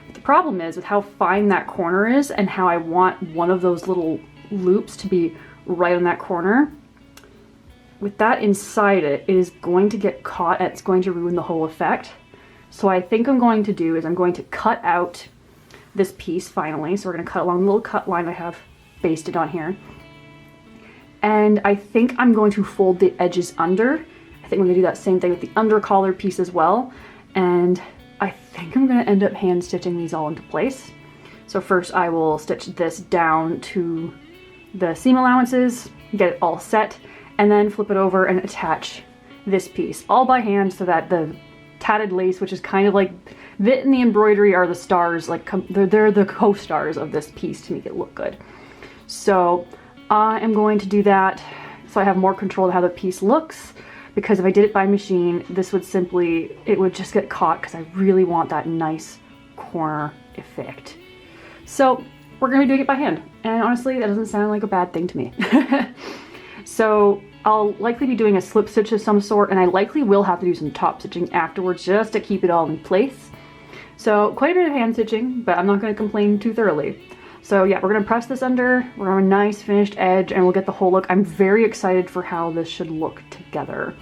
But the problem is with how fine that corner is and how I want one of those little loops to be right on that corner, with that inside it, it is going to get caught and it's going to ruin the whole effect. So what I think I'm going to do is I'm going to cut out this piece finally. So we're going to cut along the little cut line I have basted on here. And I think I'm going to fold the edges under. I think I'm going to do that same thing with the under collar piece as well. And I think I'm going to end up hand stitching these all into place. So first I will stitch this down to the seam allowances, get it all set, and then flip it over and attach this piece all by hand so that the tatted lace, which is kind of like Vit and the embroidery are the stars, like they're the co-stars of this piece to make it look good. So I am going to do that so I have more control of how the piece looks, because if I did it by machine, this would simply, it would just get caught because I really want that nice corner effect. So we're gonna be doing it by hand. And honestly, that doesn't sound like a bad thing to me. So I'll likely be doing a slip stitch of some sort, and I likely will have to do some top stitching afterwards just to keep it all in place. So quite a bit of hand stitching, but I'm not going to complain too thoroughly. So yeah, we're going to press this under, we're going to have a nice finished edge, and we'll get the whole look. I'm very excited for how this should look together.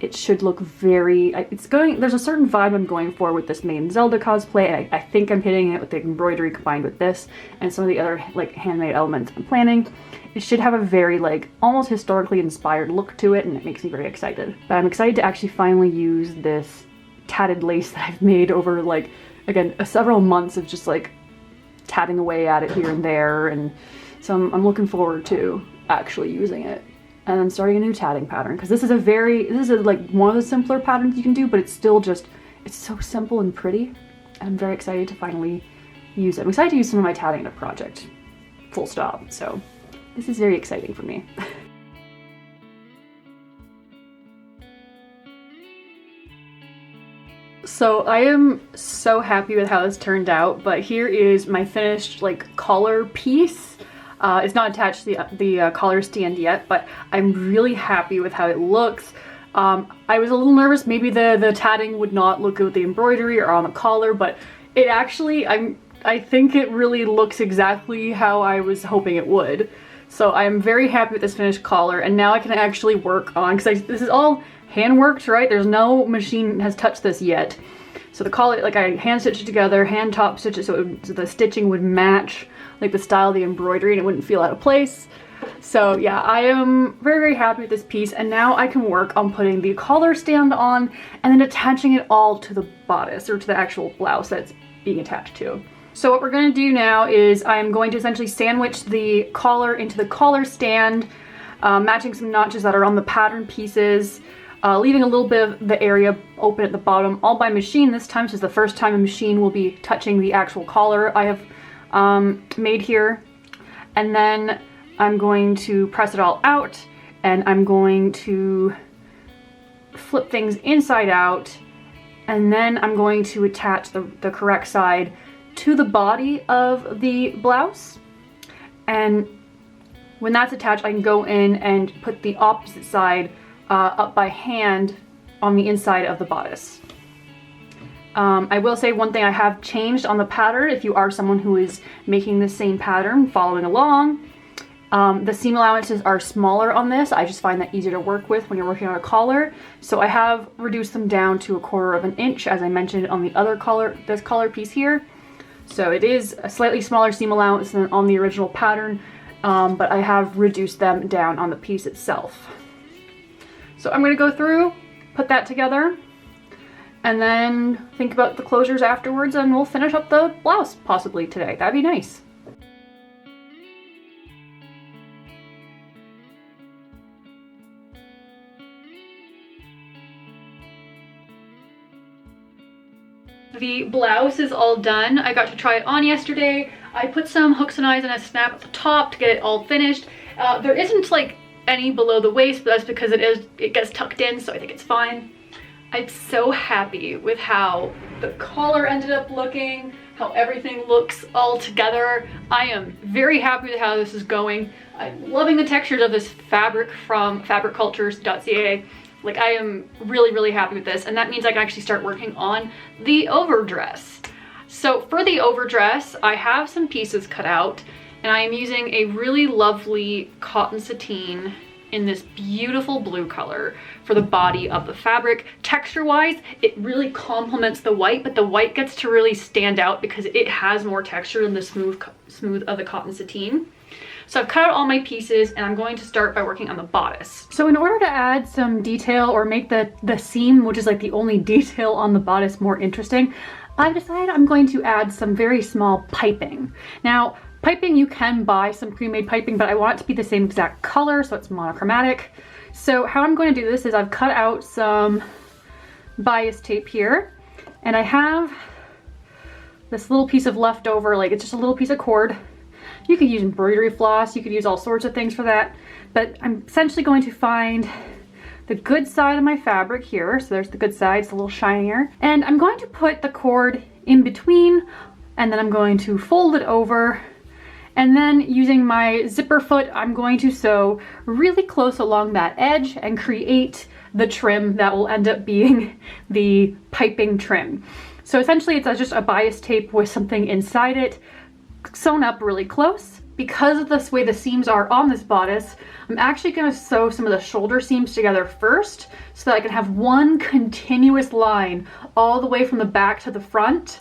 It should look very, there's a certain vibe I'm going for with this Maiden Zelda cosplay, and I think I'm hitting it with the embroidery combined with this and some of the other like handmade elements I'm planning. It should have a very like almost historically inspired look to it, and it makes me very excited. But I'm excited to actually finally use this tatted lace that I've made over like, again, several months of just like tatting away at it here and there, and so I'm looking forward to actually using it. And I'm starting a new tatting pattern, because this is like one of the simpler patterns you can do, but it's still just, it's so simple and pretty. And I'm very excited to finally use it. I'm excited to use some of my tatting in a project, full stop. So this is very exciting for me. So I am so happy with how this turned out, but here is my finished like collar piece. It's not attached to the collar stand yet, but I'm really happy with how it looks. I was a little nervous maybe the tatting would not look good with the embroidery or on the collar, but it actually, I think it really looks exactly how I was hoping it would. So I'm very happy with this finished collar, and now I can actually work on, because this is all hand worked, right? There's no machine has touched this yet. So the collar, like I hand stitched it together, hand top stitch it so the stitching would match like the style of the embroidery and it wouldn't feel out of place. So yeah, I am very, very happy with this piece, and now I can work on putting the collar stand on and then attaching it all to the bodice or to the actual blouse that's being attached to. So what we're going to do now is I'm going to essentially sandwich the collar into the collar stand, matching some notches that are on the pattern pieces, leaving a little bit of the area open at the bottom, all by machine this time. So it's the first time a machine will be touching the actual collar I have made here. And then I'm going to press it all out, and I'm going to flip things inside out, and then I'm going to attach the correct side to the body of the blouse. And when that's attached, I can go in and put the opposite side up by hand on the inside of the bodice. I will say one thing I have changed on the pattern, if you are someone who is making the same pattern, following along, the seam allowances are smaller on this. I just find that easier to work with when you're working on a collar. So I have reduced them down to 1/4 of an inch, as I mentioned on the other collar, this collar piece here. So it is a slightly smaller seam allowance than on the original pattern, but I have reduced them down on the piece itself. So I'm gonna go through, put that together, and then think about the closures afterwards, and we'll finish up the blouse possibly today. That'd be nice. The blouse is all done. I got to try it on yesterday. I put some hooks and eyes and a snap at the top to get it all finished. There isn't like any below the waist, but that's because it gets tucked in, so I think it's fine. I'm so happy with how the collar ended up looking, how everything looks all together. I am very happy with how this is going. I'm loving the textures of this fabric from fabriccultures.ca. Like, I am really, really happy with this, and that means I can actually start working on the overdress. So for the overdress, I have some pieces cut out, and I am using a really lovely cotton sateen in this beautiful blue color for the body of the fabric. Texture-wise, it really complements the white, but the white gets to really stand out because it has more texture than the smooth of the cotton sateen. So I've cut out all my pieces, and I'm going to start by working on the bodice. So in order to add some detail or make the seam, which is like the only detail on the bodice, more interesting, I've decided I'm going to add some very small piping. Now, piping, you can buy some pre-made piping, but I want it to be the same exact color, so it's monochromatic. So how I'm going to do this is I've cut out some bias tape here, and I have this little piece of leftover, like it's just a little piece of cord. You could use embroidery floss, you could use all sorts of things for that, but I'm essentially going to find the good side of my fabric here. So there's the good side, it's a little shinier. And I'm going to put the cord in between, and then I'm going to fold it over. And then using my zipper foot, I'm going to sew really close along that edge and create the trim that will end up being the piping trim. So essentially it's just a bias tape with something inside it, sewn up really close. Because of this way the seams are on this bodice, I'm actually going to sew some of the shoulder seams together first so that I can have one continuous line all the way from the back to the front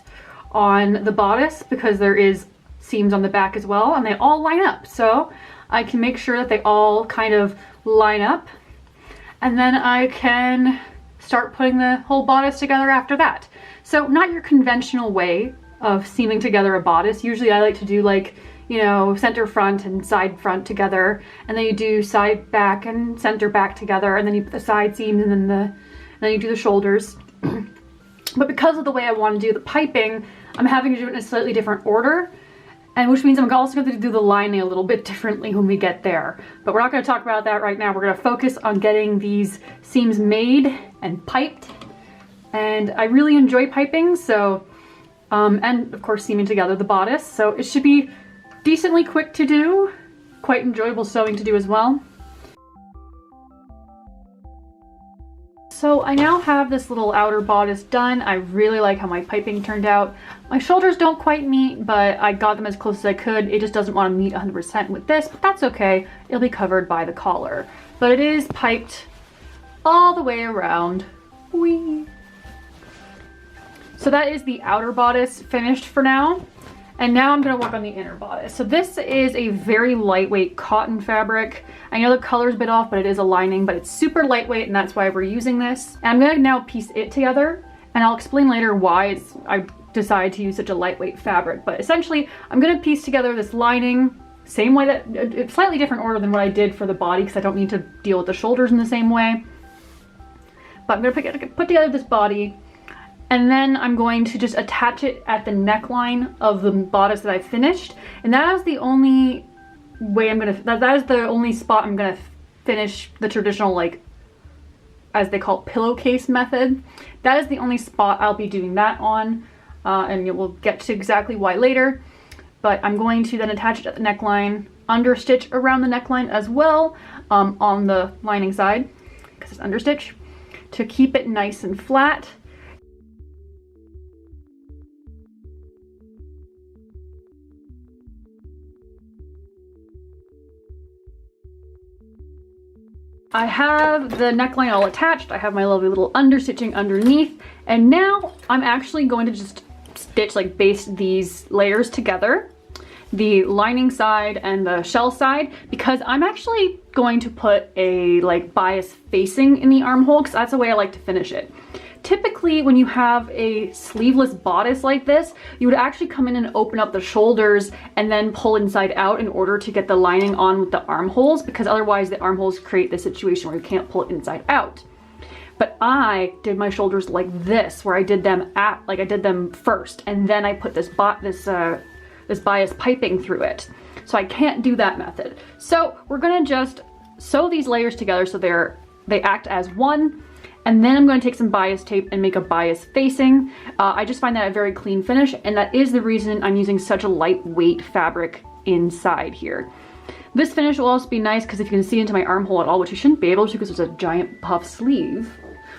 on the bodice, because there is seams on the back as well, and they all line up. So I can make sure that they all kind of line up, and then I can start putting the whole bodice together after that. So not your conventional way of seaming together a bodice. Usually I like to do, like, you know, center front and side front together, and then you do side back and center back together, and then you put the side seams, and then you do the shoulders. But because of the way I want to do the piping, I'm having to do it in a slightly different order, and which means I'm also going to do the lining a little bit differently when we get there. But we're not going to talk about that right now. We're going to focus on getting these seams made and piped, and I really enjoy piping, so and of course seaming together the bodice, so it should be decently quick to do, quite enjoyable sewing to do as well. So I now have this little outer bodice done. I really like how my piping turned out. My shoulders don't quite meet, but I got them as close as I could. It just doesn't want to meet 100% with this, but that's okay. It'll be covered by the collar. But it is piped all the way around. Whee! So that is the outer bodice finished for now. And now I'm going to work on the inner bodice. So this is a very lightweight cotton fabric. I know the color's a bit off, but it is a lining, but it's super lightweight, and that's why we're using this. And I'm going to now piece it together, and I'll explain later why I decided to use such a lightweight fabric. But essentially, I'm going to piece together this lining, same way that, slightly different order than what I did for the body, because I don't need to deal with the shoulders in the same way. But I'm going to put together this body, and then I'm going to just attach it at the neckline of the bodice that I finished. And that is the only way that is the only spot I'm gonna finish the traditional, like, as they call it, pillowcase method. That is the only spot I'll be doing that on, and we'll get to exactly why later. But I'm going to then attach it at the neckline, understitch around the neckline as well, on the lining side, because it's understitch, to keep it nice and flat. I have the neckline all attached. I have my lovely little understitching underneath, and now I'm actually going to just stitch, like, baste these layers together. the lining side and the shell side, because I'm actually going to put a like bias facing in the armhole, because that's the way I like to finish it. Typically, when you have a sleeveless bodice like this, you would actually come in and open up the shoulders and then pull inside out in order to get the lining on with the armholes, because otherwise the armholes create this situation where you can't pull it inside out. But I did my shoulders like this, where I did them I did them first, and then I put this bias piping through it. So I can't do that method. So we're gonna just sew these layers together so they act as one. And then I'm going to take some bias tape and make a bias facing. I just find that a very clean finish, and that is the reason I'm using such a lightweight fabric inside here. This finish will also be nice because if you can see into my armhole at all, which you shouldn't be able to because there's a giant puff sleeve,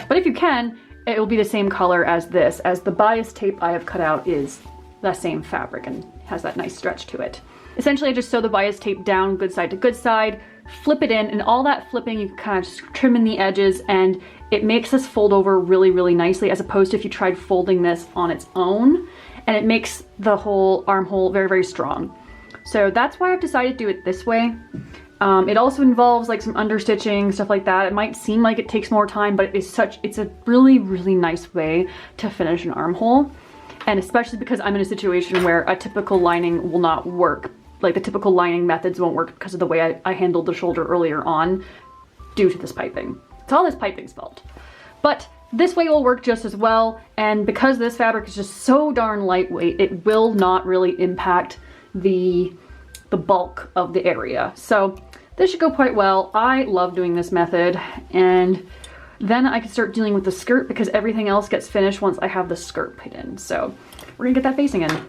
but if you can, it will be the same color as this, as the bias tape I have cut out is the same fabric and has that nice stretch to it. Essentially, I just sew the bias tape down good side to good side, flip it in, and all that flipping, you can kind of just trim in the edges, and it makes this fold over really, really nicely, as opposed to if you tried folding this on its own, and it makes the whole armhole very, very strong. So that's why I've decided to do it this way. It also involves like some understitching, stuff like that. It might seem like it takes more time, but it's a really, really nice way to finish an armhole. And especially because I'm in a situation where a typical lining will not work. Like the typical lining methods won't work because of the way I handled the shoulder earlier on due to this piping. It's all this piping's fault. But this way will work just as well, and because this fabric is just so darn lightweight, it will not really impact the bulk of the area. So this should go quite well. I love doing this method, and then I can start dealing with the skirt because everything else gets finished once I have the skirt put in. So we're gonna get that facing in.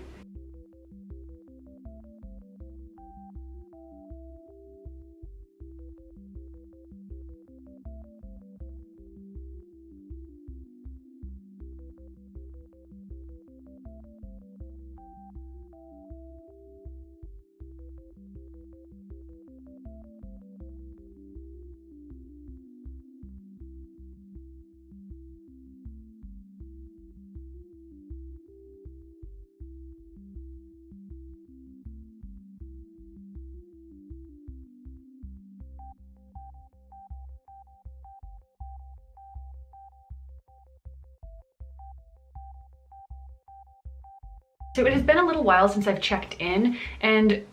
So it has been a little while since I've checked in, and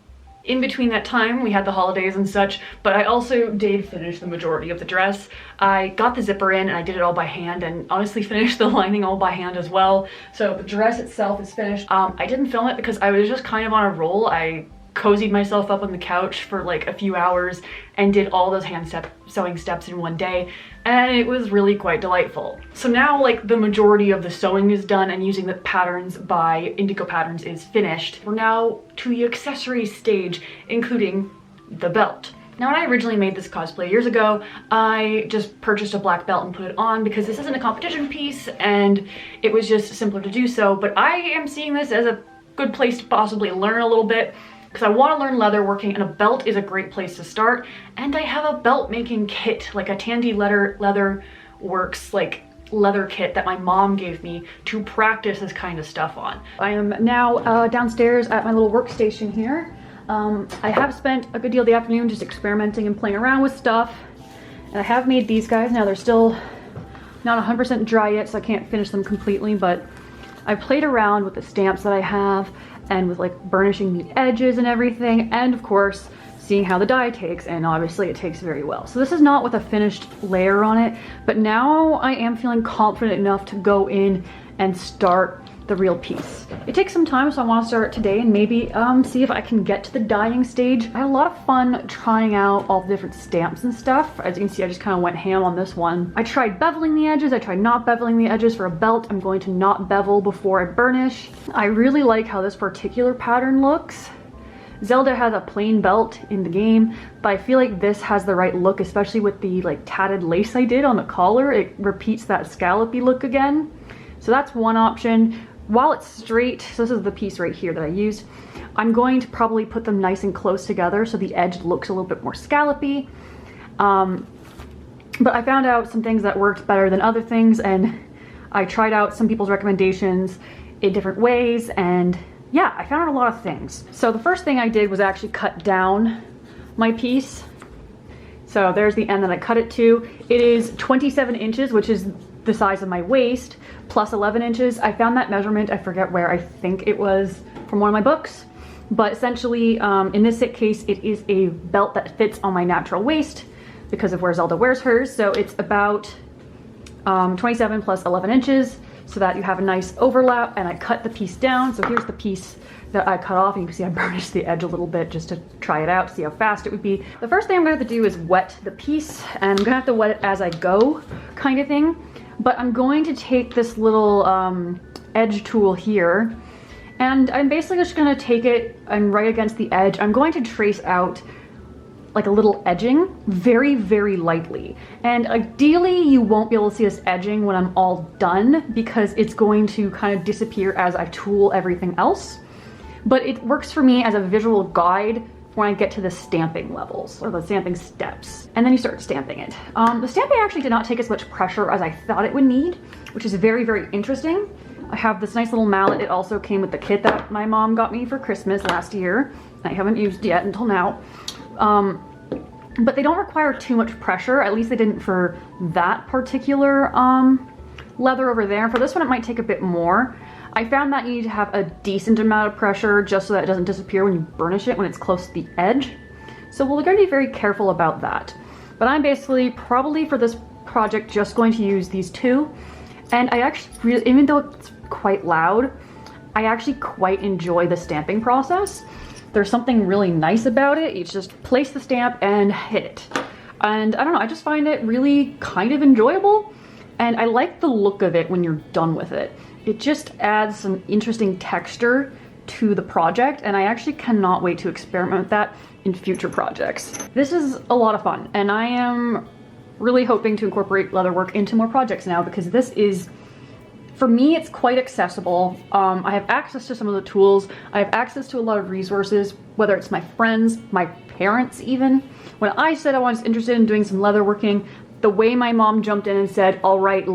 in between that time we had the holidays and such, but I also did finish the majority of the dress. I got the zipper in and I did it all by hand, and honestly finished the lining all by hand as well. So the dress itself is finished. I didn't film it because I was just kind of on a roll. I cozied myself up on the couch for like a few hours and did all those sewing steps in one day, and it was really quite delightful. So now like the majority of the sewing is done and using the patterns by Indigo Patterns is finished. We're now to the accessories stage, including the belt. Now, when I originally made this cosplay years ago, I just purchased a black belt and put it on because this isn't a competition piece and it was just simpler to do so, but I am seeing this as a good place to possibly learn a little bit, because I want to learn leatherworking, and a belt is a great place to start. And I have a belt making kit, like a Tandy Leatherworks like leather kit that my mom gave me to practice this kind of stuff on. I am now downstairs at my little workstation here. I have spent a good deal of the afternoon just experimenting and playing around with stuff, and I have made these guys. Now they're still not 100% dry yet, so I can't finish them completely, but I played around with the stamps that I have and with like burnishing the edges and everything, and of course seeing how the dye takes, and obviously it takes very well. So this is not with a finished layer on it, but now I am feeling confident enough to go in and start the real piece. It takes some time, so I want to start today and maybe see if I can get to the dyeing stage. I had a lot of fun trying out all the different stamps and stuff. As you can see, I just kind of went ham on this one. I tried beveling the edges, I tried not beveling the edges. For a belt, I'm going to not bevel before I burnish. I really like how this particular pattern looks. Zelda has a plain belt in the game, but I feel like this has the right look, especially with the like tatted lace I did on the collar. It repeats that scallopy look again. So that's one option. While it's straight, so this is the piece right here that I used, I'm going to probably put them nice and close together so the edge looks a little bit more scallopy. But I found out some things that worked better than other things, and I tried out some people's recommendations in different ways, and yeah, I found out a lot of things. So the first thing I did was actually cut down my piece. So there's the end that I cut it to. It is 27 inches, which is the size of my waist, plus 11 inches. I found that measurement, I forget where, I think it was from one of my books. But essentially, in this case, it is a belt that fits on my natural waist because of where Zelda wears hers. So it's about 27 plus 11 inches so that you have a nice overlap, and I cut the piece down. So here's the piece that I cut off, and you can see I burnished the edge a little bit just to try it out, see how fast it would be. The first thing I'm gonna have to do is wet the piece, and I'm gonna have to wet it as I go kind of thing. But I'm going to take this little edge tool here, and I'm basically just gonna take it and right against the edge. I'm going to trace out like a little edging very, very lightly. And ideally you won't be able to see this edging when I'm all done because it's going to kind of disappear as I tool everything else. But it works for me as a visual guide when I get to the stamping levels or the stamping steps. And then you start stamping it. The stamping actually did not take as much pressure as I thought it would need, which is very, very interesting. I have this nice little mallet. It also came with the kit that my mom got me for Christmas last year. I haven't used yet until now. But they don't require too much pressure. At least they didn't for that particular leather over there. For this one, it might take a bit more. I found that you need to have a decent amount of pressure just so that it doesn't disappear when you burnish it when it's close to the edge. So we're going to be very careful about that. But I'm basically probably for this project just going to use these two. And I actually really, even though it's quite loud, I actually quite enjoy the stamping process. There's something really nice about it. You just place the stamp and hit it. And I don't know, I just find it really kind of enjoyable. And I like the look of it when you're done with it. It just adds some interesting texture to the project, and I actually cannot wait to experiment with that in future projects. This is a lot of fun, and I am really hoping to incorporate leatherwork into more projects now because this is, for me, it's quite accessible. I have access to some of the tools. I have access to a lot of resources, whether it's my friends, my parents even. When I said I was interested in doing some leatherworking, the way my mom jumped in and said, all right,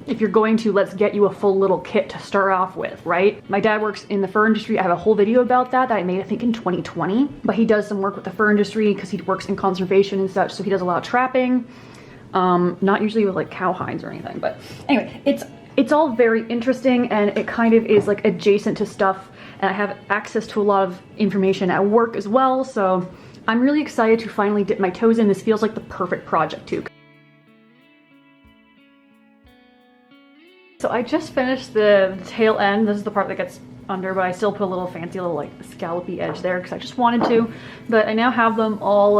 if you're going to, let's get you a full little kit to start off with, right? My dad works in the fur industry. I have a whole video about that I made, I think in 2020, but he does some work with the fur industry because he works in conservation and such. So he does a lot of trapping, not usually with like cow hinds or anything, but anyway, it's all very interesting, and it kind of is like adjacent to stuff, and I have access to a lot of information at work as well. So I'm really excited to finally dip my toes in. This feels like the perfect project too. So I just finished the tail end. This is the part that gets under, but I still put a little fancy little like scallopy edge there because I just wanted to. But I now have them all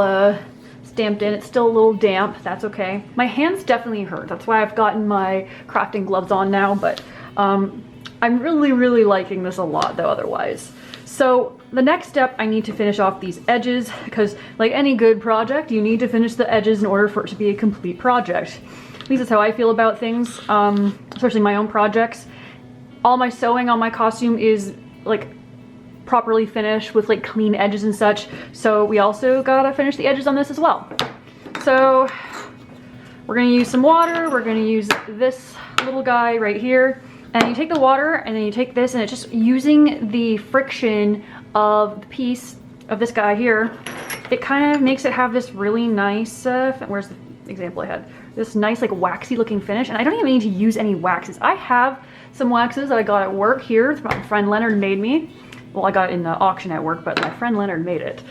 stamped in. It's still a little damp. That's okay. My hands definitely hurt. That's why I've gotten my crafting gloves on now. But I'm really, really liking this a lot though otherwise. So the next step, I need to finish off these edges because like any good project, you need to finish the edges in order for it to be a complete project. At least that's how I feel about things, especially my own projects. All my sewing on my costume is like properly finished with like clean edges and such. So we also gotta finish the edges on this as well. So we're gonna use some water. We're gonna use this little guy right here. And you take the water and then you take this, and it's just using the friction of the piece of this guy here. It kind of makes it have this really nice, where's the example I had? This nice like waxy looking finish, and I don't even need to use any waxes. I have some waxes that I got at work here. My friend Leonard made me. Well, I got it in the auction at work, but my friend Leonard made it.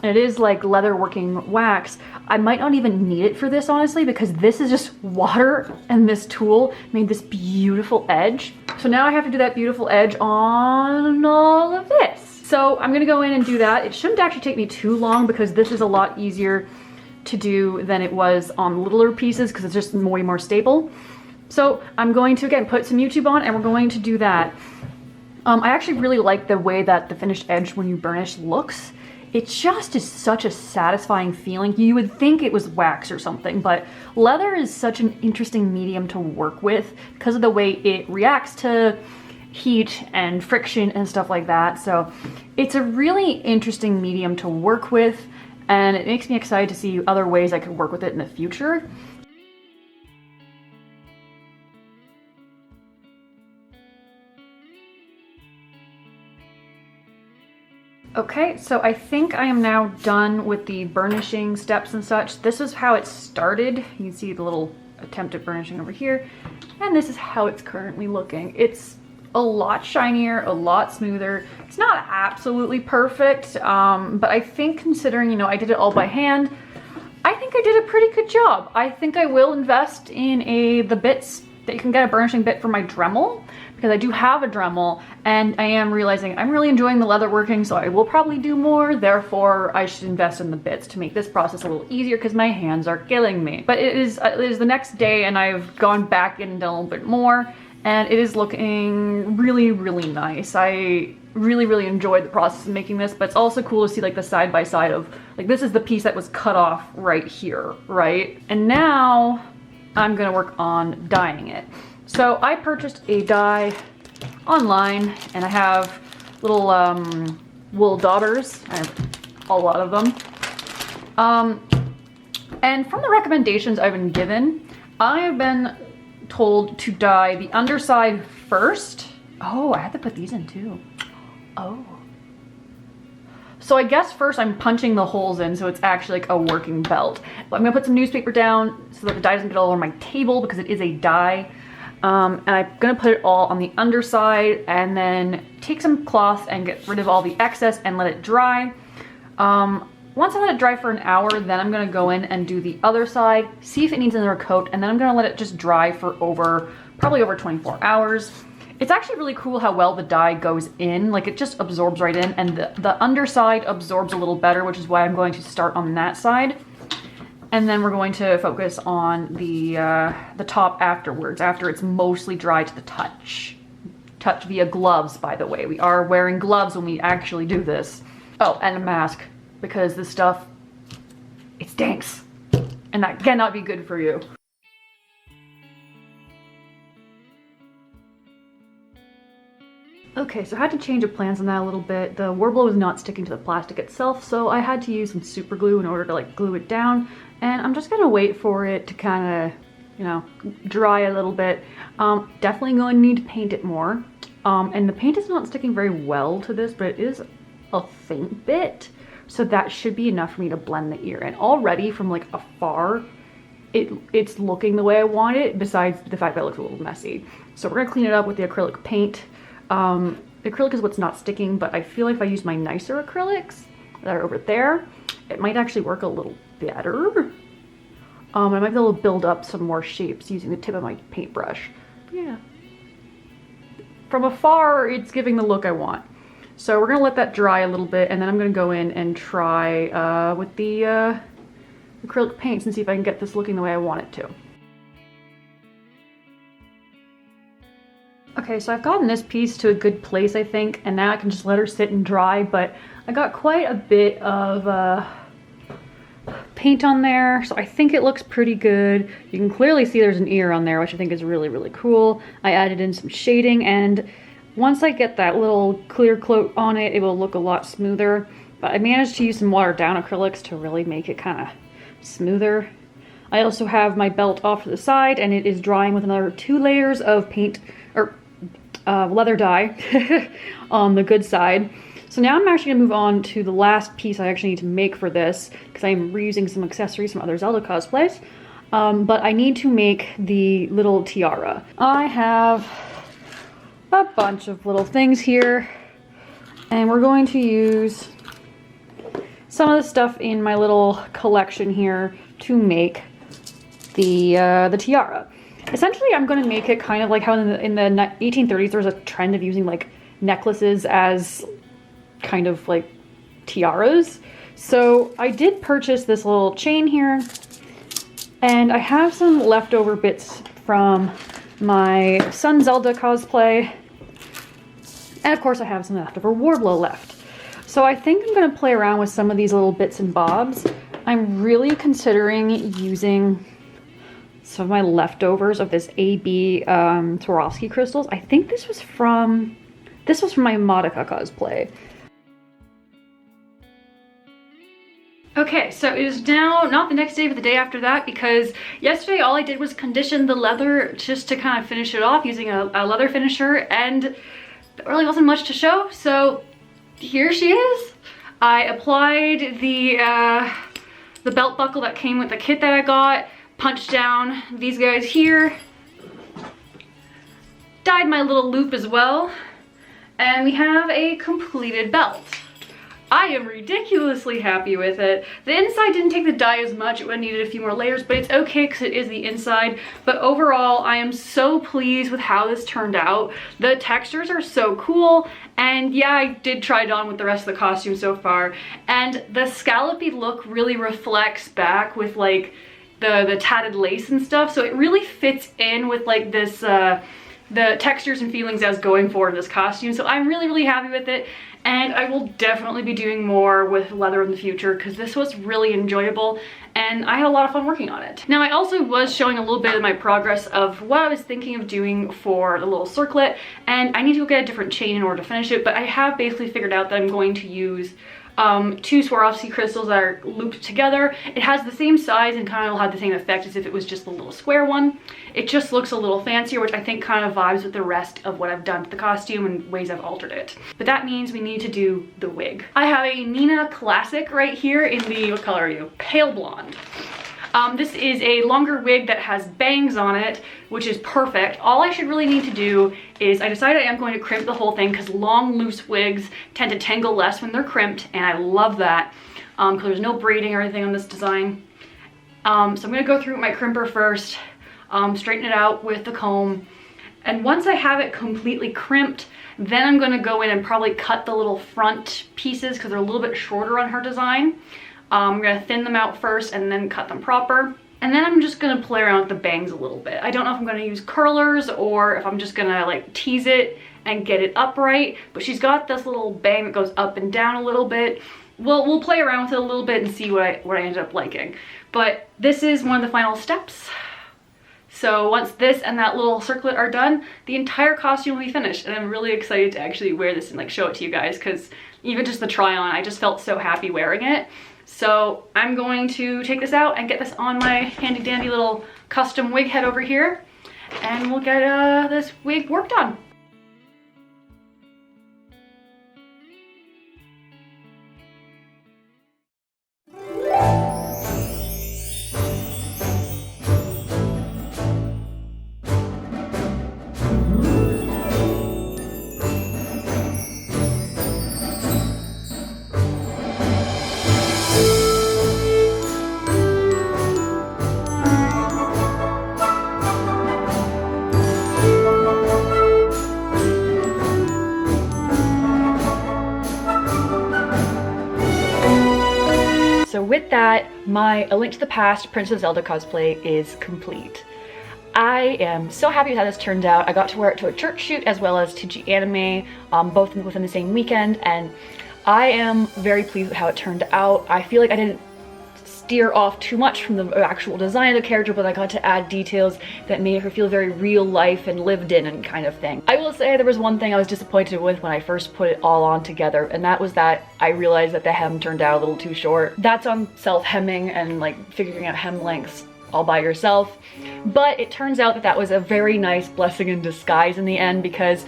It is like leatherworking wax. I might not even need it for this honestly, because this is just water and this tool made this beautiful edge. So now I have to do that beautiful edge on all of this. So I'm gonna go in and do that. It shouldn't actually take me too long because this is a lot easier to do than it was on littler pieces because it's just way more stable. So I'm going to again put some YouTube on and we're going to do that. I actually really like the way that the finished edge when you burnish looks. It just is such a satisfying feeling. You would think it was wax or something, but leather is such an interesting medium to work with because of the way it reacts to heat and friction and stuff like that. So it's a really interesting medium to work with, and it makes me excited to see other ways I could work with it in the future. Okay, so I think I am now done with the burnishing steps and such. This is how it started. You can see the little attempt at burnishing over here. And this is how it's currently looking. It's a lot shinier, a lot smoother. It's not absolutely perfect, but I think considering, you know, I did it all by hand, I think I did a pretty good job. I think I will invest in the bits that you can get a burnishing bit for my Dremel, because I do have a Dremel, and I am realizing I'm really enjoying the leatherworking, so I will probably do more. Therefore, I should invest in the bits to make this process a little easier because my hands are killing me. But it is the next day, and I've gone back in and done a little bit more, and it is looking really, really nice. I really enjoyed the process of making this, but it's also cool to see like the side by side of, like, this is the piece that was cut off right here, right? And now I'm gonna work on dyeing it. So I purchased a dye online, and I have little wool daubers. I have a lot of them. And from the recommendations I've been given, I have been told to dye the underside first. Oh, I had to put these in too. Oh. So I guess first I'm punching the holes in so it's actually like a working belt. But I'm gonna put some newspaper down so that the dye doesn't get all over my table because it is a dye. And I'm gonna put it all on the underside and then take some cloth and get rid of all the excess and let it dry. Once I let it dry for an hour, then I'm gonna go in and do the other side, see if it needs another coat, and then I'm gonna let it just dry for probably over 24 hours. It's actually really cool how well the dye goes in, like it just absorbs right in, and the underside absorbs a little better, which is why I'm going to start on that side. And then we're going to focus on the top afterwards, after it's mostly dry to the touch. Touch via gloves, by the way. We are wearing gloves when we actually do this. Oh, and a mask, because this stuff, it stinks. And that cannot be good for you. Okay, so I had to change of plans on that a little bit. The warble was not sticking to the plastic itself, so I had to use some super glue in order to like glue it down. And I'm just gonna wait for it to kind of, you know, dry a little bit. Definitely going to need to paint it more. And the paint is not sticking very well to this, but it is a faint bit. So that should be enough for me to blend the ear. And already from like afar, it's looking the way I want it, besides the fact that it looks a little messy. So we're gonna clean it up with the acrylic paint. The acrylic is what's not sticking, but I feel like if I use my nicer acrylics that are over there, it might actually work a little better. I might be able to build up some more shapes using the tip of my paintbrush. Yeah. From afar, it's giving the look I want. So we're gonna let that dry a little bit, and then I'm gonna go in and try with the acrylic paints and see if I can get this looking the way I want it to. Okay, so I've gotten this piece to a good place, I think, and now I can just let her sit and dry, but I got quite a bit of paint on there, so I think it looks pretty good. You can clearly see there's an ear on there, which I think is really, really cool. I added in some shading, and once I get that little clear coat on it, it will look a lot smoother. But I managed to use some watered down acrylics to really make it kind of smoother. I also have my belt off to the side, and it is drying with another 2 layers of paint, or leather dye on the good side. So now I'm actually gonna move on to the last piece I actually need to make for this, because I'm reusing some accessories from other Zelda cosplays. But I need to make the little tiara. I have a bunch of little things here, and we're going to use some of the stuff in my little collection here to make the tiara. Essentially, I'm going to make it kind of like how in the 1830s there was a trend of using like necklaces as kind of like tiaras. So I did purchase this little chain here, and I have some leftover bits from my Sun Zelda cosplay, and of course I have some leftover Warblow left. So I think I'm going to play around with some of these little bits and bobs. I'm really considering using some of my leftovers of this AB Swarovski crystals. I think this was from my Modica cosplay. Okay, so it is now not the next day, but the day after that, because yesterday all I did was condition the leather just to kind of finish it off using a leather finisher, and there really wasn't much to show, so here she is. I applied the belt buckle that came with the kit that I got, punched down these guys here, dyed my little loop as well, and we have a completed belt. I am ridiculously happy with it. The inside didn't take the dye as much, it would have needed a few more layers, but it's okay because it is the inside. But overall, I am so pleased with how this turned out. The textures are so cool, and yeah, I did try it on with the rest of the costume so far, and the scallopy look really reflects back with like the tatted lace and stuff, so it really fits in with like this the textures and feelings I was going for in this costume. So I'm really happy with it, and I will definitely be doing more with leather in the future because this was really enjoyable and I had a lot of fun working on it. Now I also was showing a little bit of my progress of what I was thinking of doing for the little circlet, and I need to go get a different chain in order to finish it, but I have basically figured out that I'm going to use 2 Swarovski crystals that are looped together. It has the same size and kind of will have the same effect as if it was just the little square one. It just looks a little fancier, which I think kind of vibes with the rest of what I've done to the costume and ways I've altered it. But that means we need to do the wig. I have a Nina Classic right here in the, what color are you? Pale blonde. This is a longer wig that has bangs on it, which is perfect. All I should really need to do is, I decided I am going to crimp the whole thing because long loose wigs tend to tangle less when they're crimped, and I love that because there's no braiding or anything on this design. So I'm going to go through my crimper first, straighten it out with the comb, and once I have it completely crimped, then I'm going to go in and probably cut the little front pieces because they're a little bit shorter on her design. I'm gonna thin them out first and then cut them proper. And then I'm just gonna play around with the bangs a little bit. I don't know if I'm gonna use curlers or if I'm just gonna like tease it and get it upright, but she's got this little bang that goes up and down a little bit. We'll play around with it a little bit and see what I ended up liking. But this is one of the final steps. So once this and that little circlet are done, the entire costume will be finished, and I'm really excited to actually wear this and like show it to you guys, because even just the try on, I just felt so happy wearing it. So I'm going to take this out and get this on my handy dandy little custom wig head over here, and we'll get this wig worked on. So with that, my A Link to the Past Princess Zelda cosplay is complete. I am so happy with how this turned out. I got to wear it to a church shoot as well as to G-Anime, both within the same weekend, and I am very pleased with how it turned out. I feel like I didn't steer off too much from the actual design of the character, but I got to add details that made her feel very real life and lived in and kind of thing. I will say there was one thing I was disappointed with when I first put it all on together, and that was that I realized that the hem turned out a little too short. That's on self-hemming and like figuring out hem lengths all by yourself. But it turns out that that was a very nice blessing in disguise in the end, because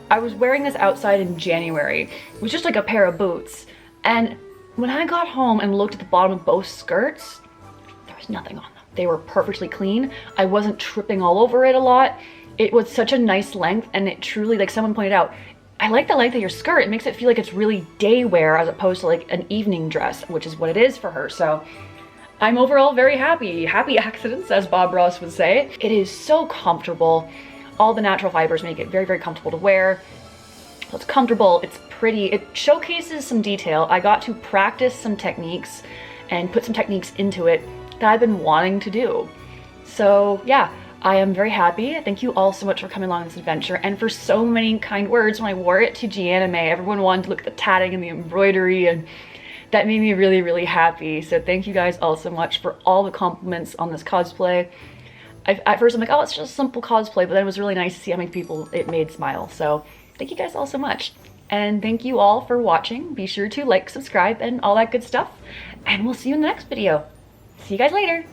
I was wearing this outside in January. It was just like a pair of boots, and when I got home and looked at the bottom of both skirts, there was nothing on them. They were perfectly clean. I wasn't tripping all over it a lot. It was such a nice length, and it truly, like someone pointed out, I like the length of your skirt. It makes it feel like it's really day wear as opposed to like an evening dress, which is what it is for her. So I'm overall very happy. Happy accidents, as Bob Ross would say. It is so comfortable. All the natural fibers make it very comfortable to wear. So it's comfortable, it's pretty, it showcases some detail. I got to practice some techniques and put some techniques into it that I've been wanting to do. So yeah, I am very happy. Thank you all so much for coming along this adventure and for so many kind words. When I wore it to G-Anime, everyone wanted to look at the tatting and the embroidery, and that made me really happy. So thank you guys all so much for all the compliments on this cosplay. At first I'm like, oh, it's just a simple cosplay, but then it was really nice to see how many people it made smile. So thank you guys all so much. And thank you all for watching. Be sure to like, subscribe, and all that good stuff. And we'll see you in the next video. See you guys later.